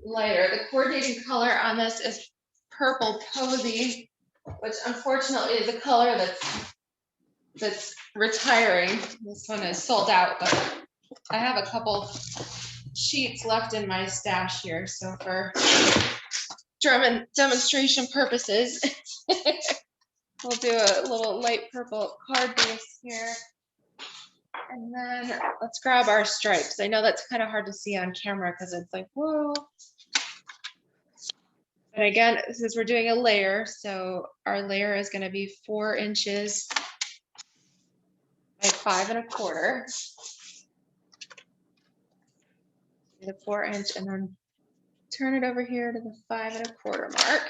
lighter. The coordinating color on this is Purple Posy, which unfortunately is a color that's retiring. This one is sold out, but I have a couple sheets left in my stash here. So for demonstration purposes, we'll do a little light purple card base here. And then let's grab our stripes. I know that's kind of hard to see on camera because it's like, whoa. And again, since we're doing a layer, so our layer is going to be 4 inches by 5 1/4. The 4 inch, and then turn it over here to the 5 1/4 mark.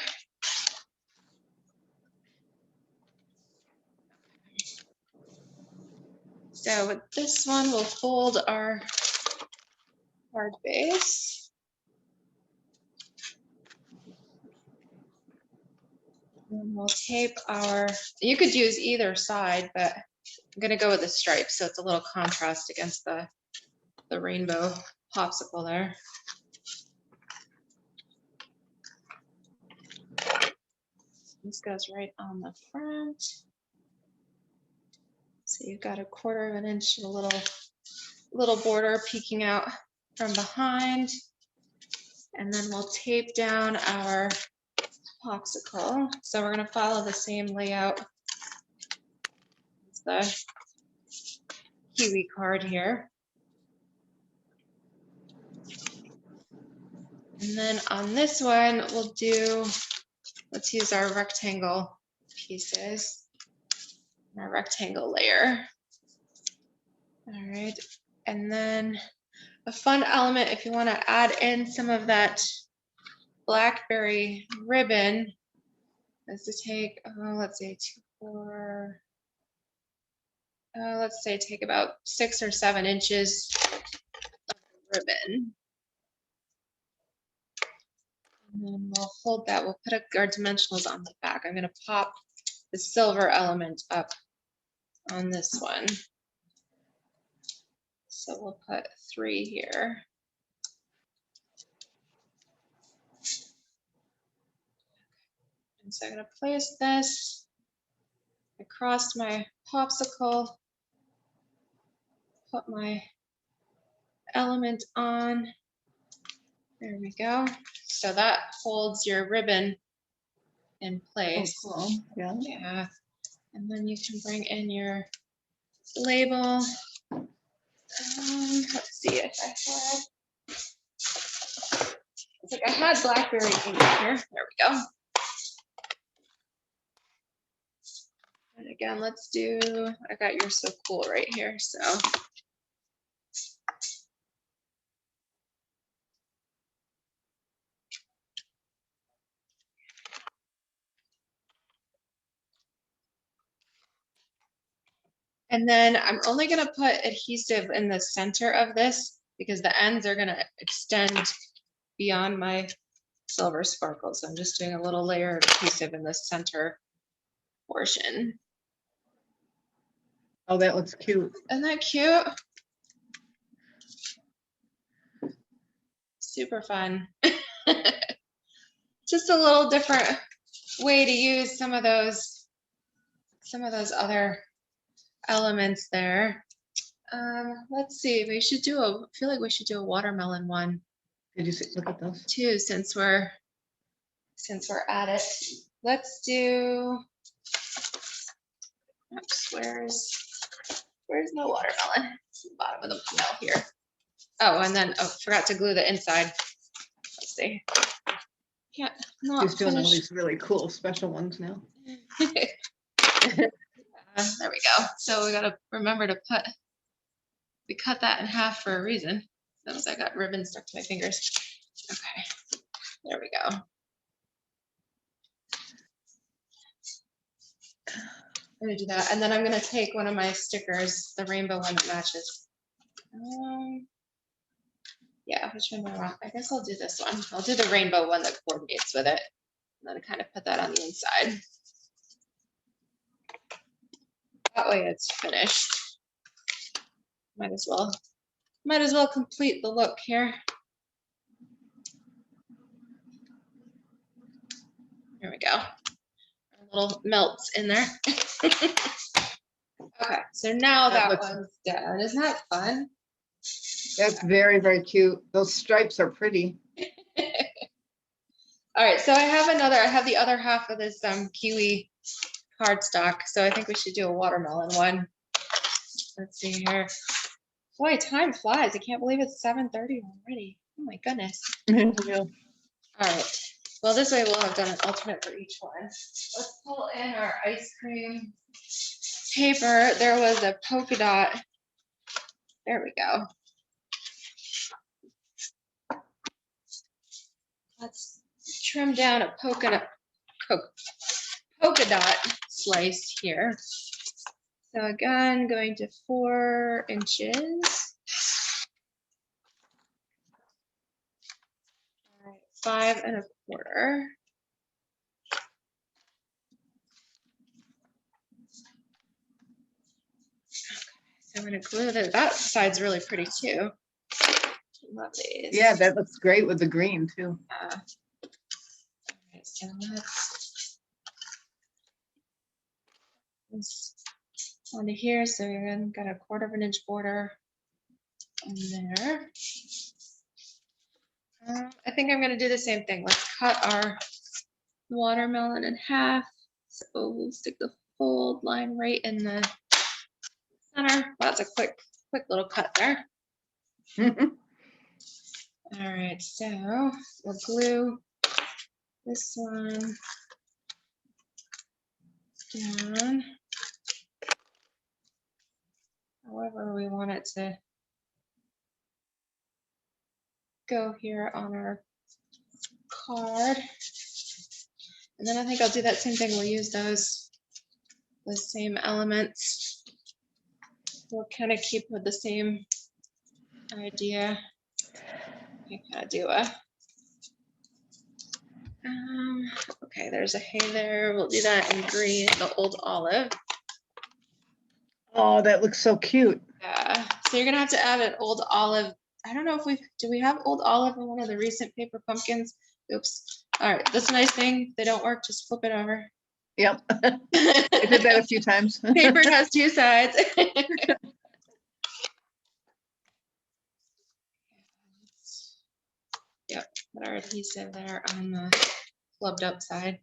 So with this one, we'll fold our card base. And we'll tape our, you could use either side, but I'm gonna go with the stripes so it's a little contrast against the rainbow popsicle there. This goes right on the front. So you've got 1/4 of an inch, a little border peeking out from behind. And then we'll tape down our popsicle. So we're gonna follow the same layout as the kiwi card here. And then on this one, let's use our rectangle pieces, our rectangle layer. All right, and then a fun element, if you want to add in some of that blackberry ribbon, is to take, let's say take about 6 or 7 inches of ribbon. And then we'll hold that, we'll put our dimensionals on the back. I'm going to pop the silver element up on this one. So we'll put 3 here. And so I'm going to place this across my popsicle, put my element on. There we go. So that holds your ribbon in place. Oh, cool. Yeah. Yeah. And then you can bring in your label. Let's see if I had blackberry ink here. There we go. And again, let's do, I got You're So Cool right here. So and then I'm only going to put adhesive in the center of this because the ends are going to extend beyond my silver sparkle. So I'm just doing a little layer of adhesive in the center portion. Oh, that looks cute. Isn't that cute? Super fun. Just a little different way to use some of those other elements there. Let's see, I feel like we should do a watermelon one. Did you see, look at those? Too, since we're at it. Let's do, oops, where's my watermelon? It's the bottom of the pile here. Oh, and then, forgot to glue the inside. Let's see. Can't not She's doing all finish. these really cool special ones now. There we go. So we gotta remember to we cut that in half for a reason. Notice I got ribbon stuck to my fingers. Okay, there we go. I'm gonna do that, and then I'm gonna take one of my stickers, the rainbow one that matches. Yeah, which one do I want? I guess I'll do this one. I'll do the rainbow one that coordinates with it, and then kind of put that on the inside. That way it's finished. Might as well complete the look here. There we go. Little melts in there. Okay, so now that one's done. Isn't that fun? That's very, very cute. Those stripes are pretty. All right, so I have the other half of this kiwi cardstock. So I think we should do a watermelon one. Let's see here. Boy, time flies. I can't believe it's 7:30 already. Oh my goodness. Yeah. All right. Well, this way we'll have done an alternate for each one. Let's pull in our ice cream paper. There was a polka dot. There we go. Let's trim down a polka dot slice here. So again, going to 4 inches. All right, 5 1/4. So I'm going to glue that. That side's really pretty too. Love these. Yeah, that looks great with the green too. All right, so let's this onto here. So you're going to got a 1/4 inch border in there. I think I'm going to do the same thing. Let's cut our watermelon in half. So we'll stick the fold line right in the center. That's a quick little cut there. All right, so we'll glue this one down however we want it to go here on our card. And then I think I'll do that same thing. We'll use those same elements. We'll kind of keep with the same idea. You kind of do a okay, there's a hay there. We'll do that in green, the old olive. Oh, that looks so cute. Yeah. So you're gonna have to add an old olive. I don't know if do we have old olive in one of the recent paper pumpkins? Oops. All right, that's a nice thing. If they don't work, just flip it over. Yep. I did that a few times. Paper has 2 sides. Yep, put our adhesive there on the flubbed up side.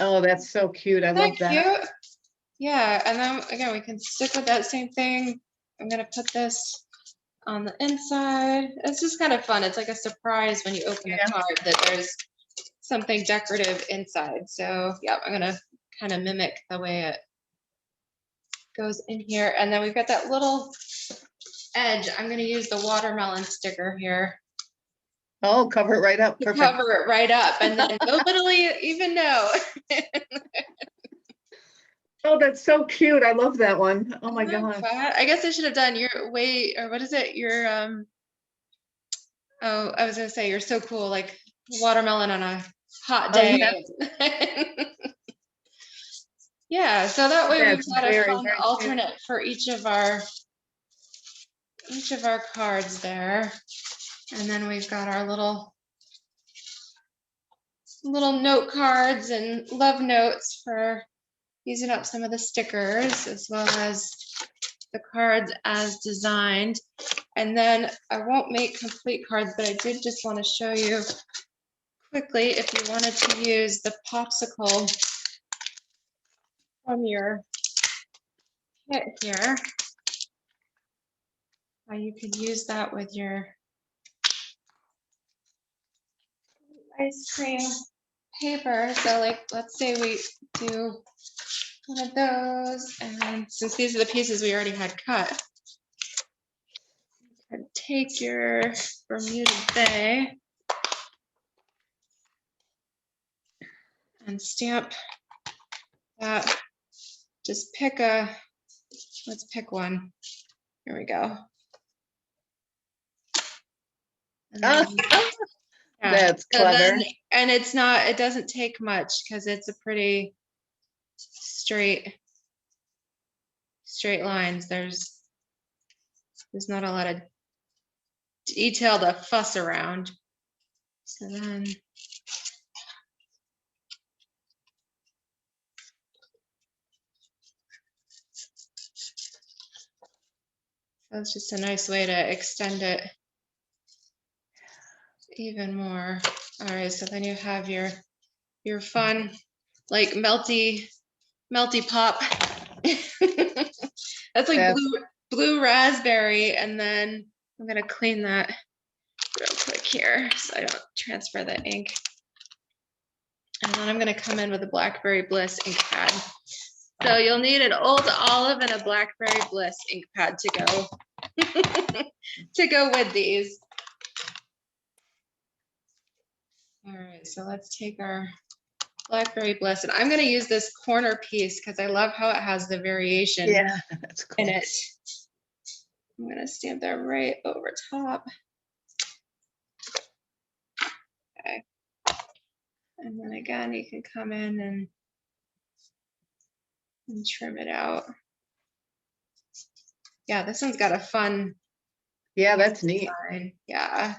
Oh, that's so cute. I love that. Cute? Yeah, and then again, we can stick with that same thing. I'm gonna put this on the inside. It's just kind of fun. It's like a surprise when you open the card that there's something decorative inside. So yeah, I'm gonna kind of mimic the way it goes in here. And then we've got that little edge. I'm gonna use the watermelon sticker here. Oh, cover it right up. Perfect. Cover it right up, and then nobody even know. Oh, that's so cute. I love that one. Oh my gosh. I guess I should have done your way, or what is it? Your oh, I was gonna say you're so cool, like watermelon on a hot day. Oh, yeah. Yeah, so that way we've That's got a very, fun very alternate for each of our cards there. And then we've got our little note cards and love notes for using up some of the stickers, as well as the cards as designed. And then I won't make complete cards, but I did just want to show you quickly, if you wanted to use the popsicle from your kit here, you could use that with your ice cream paper. So like, let's say we do one of those, and since these are the pieces we already had cut, you can take your Bermuda Bay and stamp that. Just pick let's pick one. Here we go. And then, yeah. That's clever. And it doesn't take much because it's a pretty straight lines. There's not a lot of detail to fuss around. So then that's just a nice way to extend it even more. All right, so then you have your fun, like melty pop. That's like blue raspberry. And then I'm gonna clean that real quick here so I don't transfer the ink. And then I'm gonna come in with a Blackberry Bliss ink pad. So you'll need an old olive and a Blackberry Bliss ink pad to go with these. All right, so let's take our Blackberry Bliss. And I'm going to use this corner piece because I love how it has the variation Yeah, that's cool. in it. I'm going to stamp that right over top. Okay. And then again, you can come in and trim it out. Yeah, this one's got a fun. Yeah, that's neat. Design. Yeah.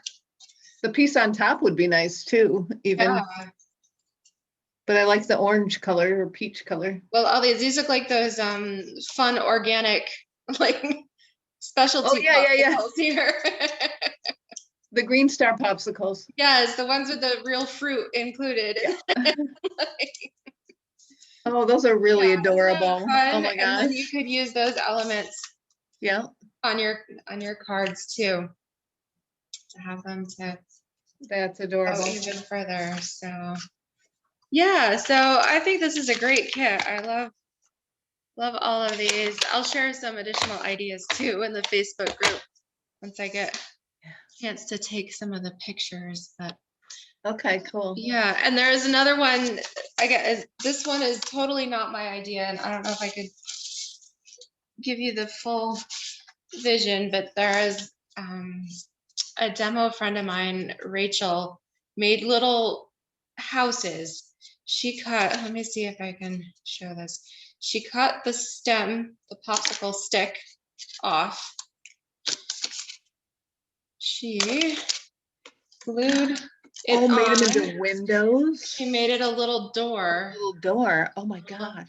The piece on top would be nice too, even. Yeah. But I like the orange color or peach color. Well, all these look like those fun organic like specialty. Oh yeah. Here. The Green Star popsicles. Yes, the ones with the real fruit included. Yeah. Oh, those are really adorable. Oh my And then you gosh. could use those elements Yeah. on your cards too. To have them to That's go adorable. even further. So yeah, so I think this is a great kit. I love all of these. I'll share some additional ideas too in the Facebook group once I get a chance to take some of the pictures. But Okay, cool. yeah, and there's another one. This one is totally not my idea, and I don't know if I could give you the full vision, but there is a demo friend of mine, Rachel, made little houses. She cut, let me see if I can show this. She cut the stem, the popsicle stick off. She glued it on. Made them into windows. She made it a little door. A little door. Oh my gosh.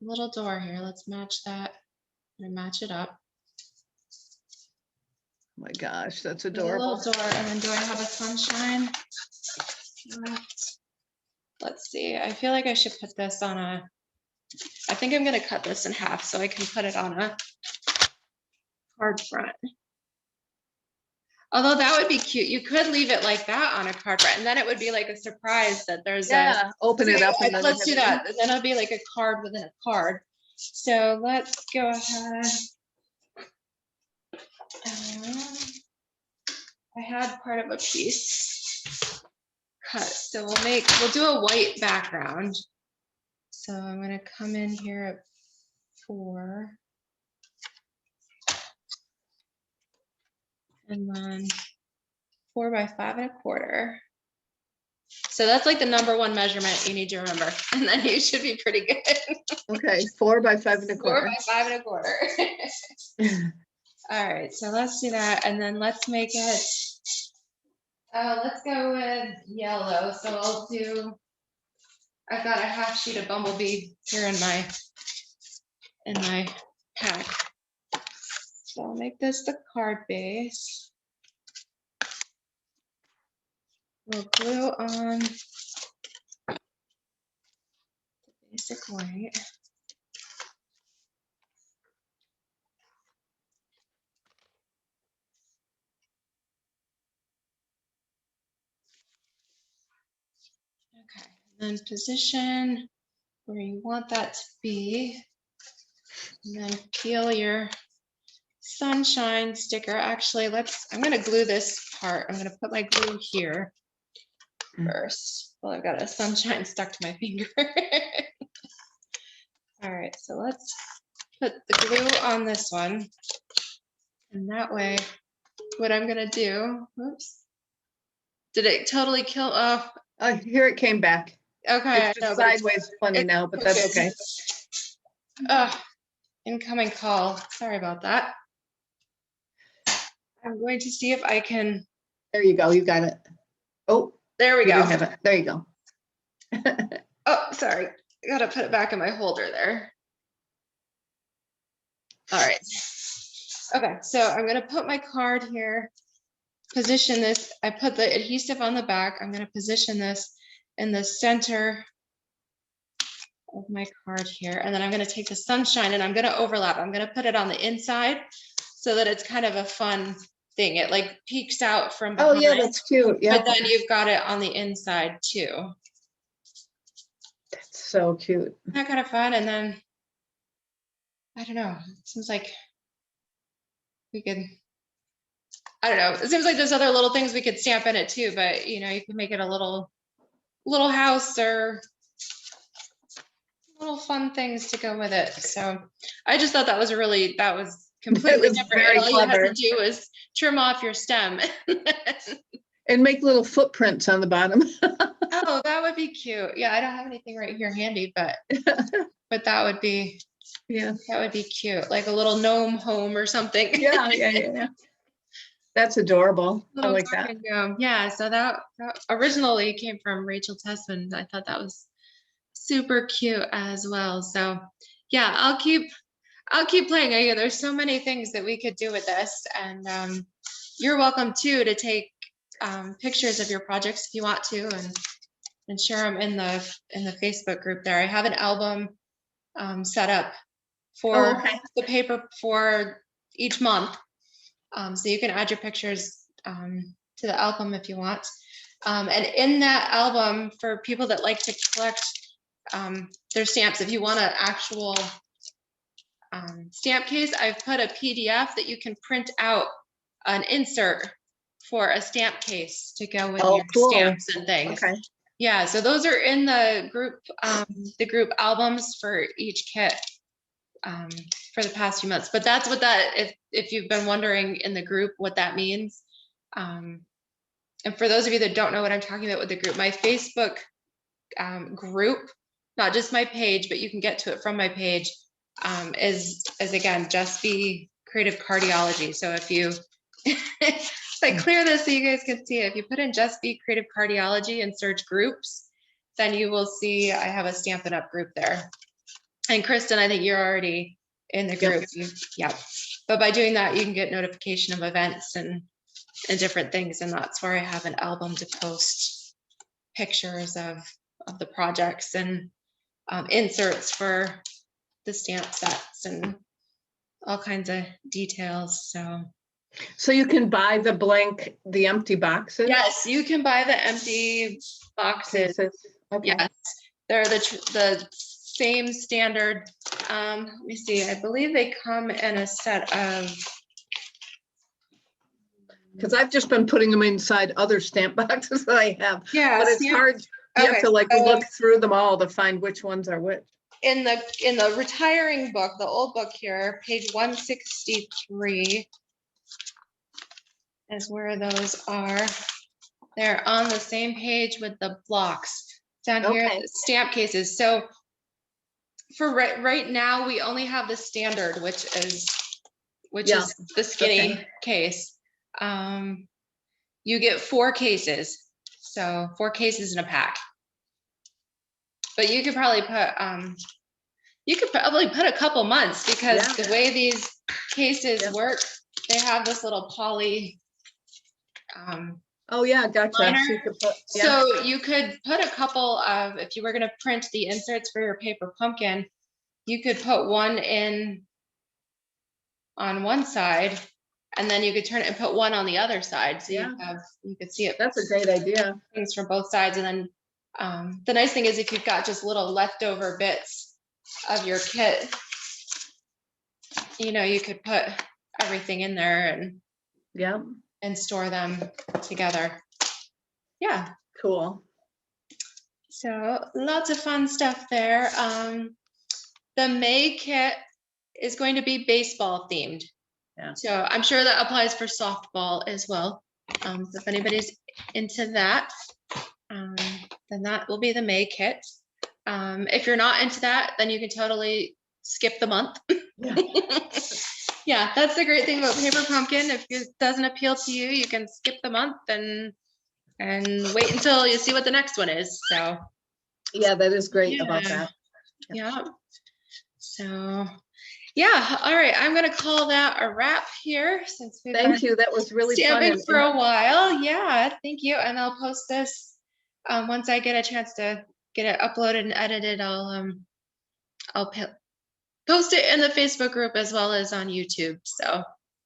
Little door here. Let's match that. I'm gonna match it up. Oh my gosh, that's There's adorable. a little door, and then do I have a sunshine left? Let's see. I feel like I should put this on a. I think I'm gonna cut this in half so I can put it on a card front. Although that would be cute. You could leave it like that on a card front, and then it would be like a surprise that there's open it up. And then let's do that. And then it'll be like a card within a card. So let's go ahead. I had part of a piece cut, so we'll do a white background. So I'm going to come in here at 4, and then 4 by 5 1/4. So that's like the number 1 measurement you need to remember, and then you should be pretty good. Okay, 4 by 5 1/4. 4 by 5 1/4. All right, so let's do that, and then let's make it. Let's go with yellow. So I'll do. I've got a half sheet of bumblebee here in my pack. So I'll make this the card base. We'll glue on the basic white. Okay, and then position where you want that to be, and then peel your sunshine sticker. Actually, I'm going to glue this part. I'm going to put my glue here first. Well, I've got a sunshine stuck to my finger. All right, so let's put the glue on this one. And that way, what I'm going to do, oops, did it totally kill? Oh, Here it came back. okay. It's just sideways funny now, but that's okay. Incoming call. Sorry about that. I'm going to see if I can. There you go. You got it. Oh, there we go. Have it. There you go. Oh, sorry. I got to put it back in my holder there. All right. Okay, so I'm going to put my card here, position this. I put the adhesive on the back. I'm going to position this in the center of my card here. And then I'm going to take the sunshine and I'm going to overlap. I'm going to put it on the inside so that it's kind of a fun thing. It like peeks out from behind. Oh yeah, that's cute. Yeah. But then you've got it on the inside too. That's so cute. Isn't that kind of fun? And then, I don't know, it seems like we could, I don't know, it seems like there's other little things we could stamp in it too, but you know, you can make it a little little house or little fun things to go with it. So I just thought that was completely was different. very And all you had clever. to do was trim off your stem. And make little footprints on the bottom. Oh, that would be cute. Yeah, I don't have anything right here handy, but that would be Yeah. cute, like a little gnome home or something. Yeah. That's adorable. I like that. Yeah, so that originally came from Rachel Tessman. I thought that was super cute as well. So yeah, I'll keep playing. There's so many things that we could do with this, and you're welcome too to take pictures of your projects if you want to, and share them in the Facebook group there. I have an album set up for the paper for each month. So you can add your pictures to the album if you want. And in that album, for people that like to collect their stamps, if you want an actual stamp case, I've put a PDF that you can print out an insert for a stamp case to go with your stamps and things. Okay. Yeah, so those are in the group albums for each kit for the past few months. But that's what if you've been wondering in the group what that means. And for those of you that don't know what I'm talking about with the group, my Facebook group, not just my page, but you can get to it from my page, is again, Just Be Creative Cardiology. So if you, if I clear this so you guys can see it, if you put in Just Be Creative Cardiology and search groups, then you will see I have a Stampin' Up group there. And Kristen, I think you're already in the group. Yep. But by doing that, you can get notification of events and different things. And that's where I have an album to post pictures of the projects and inserts for the stamp sets and all kinds of details. So you can buy the empty boxes? Yes, you can buy the empty boxes. Okay. Yes, they're the same standard. Let me see, I believe they come in a set of, because I've just been putting them inside other stamp boxes that I have. Yeah, but it's hard. You have to look through them all to find which ones are which. In the retiring book, the old book here, page 163 is where those are. They're on the same page with the blocks down here, the stamp cases. So for right now, we only have the standard, which is the skinny case. You get 4 cases, so 4 cases in a pack. But you could probably put a couple months, because the way these cases work, they have this little poly. Gotcha. So you could put a couple of, if you were going to print the inserts for your paper pumpkin, you could put one in on one side, and then you could turn it and put one on the other side. So you could see it. That's a great idea. Things from both sides. And then the nice thing is, if you've got just little leftover bits of your kit, you could put everything in there and store them together. Yeah. Cool. So lots of fun stuff there. The May kit is going to be baseball themed. Yeah. So I'm sure that applies for softball as well. So if anybody's into that, then that will be the May kit. If you're not into that, then you can totally skip the month. Yeah, that's the great thing about paper pumpkin. If it doesn't appeal to you, you can skip the month and wait until you see what the next one is. So yeah, that is great about that. Yeah. So yeah, all right. I'm gonna call that a wrap here, since we've Thank you. That was really stamping fun for a while. Yeah, thank you. And I'll post this once I get a chance to get it uploaded and edited. I'll post it in the Facebook group as well as on YouTube. So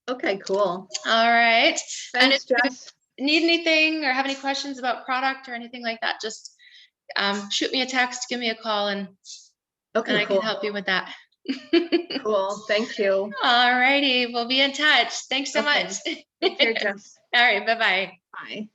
okay, cool. All right. Thanks, and if Jess. you need anything or have any questions about product or anything like that, just shoot me a text, give me a call, and I can help you with that. Cool. Thank you. All righty. We'll be in touch. Thanks so much. Take care, Jess. All right. Bye-bye. Bye.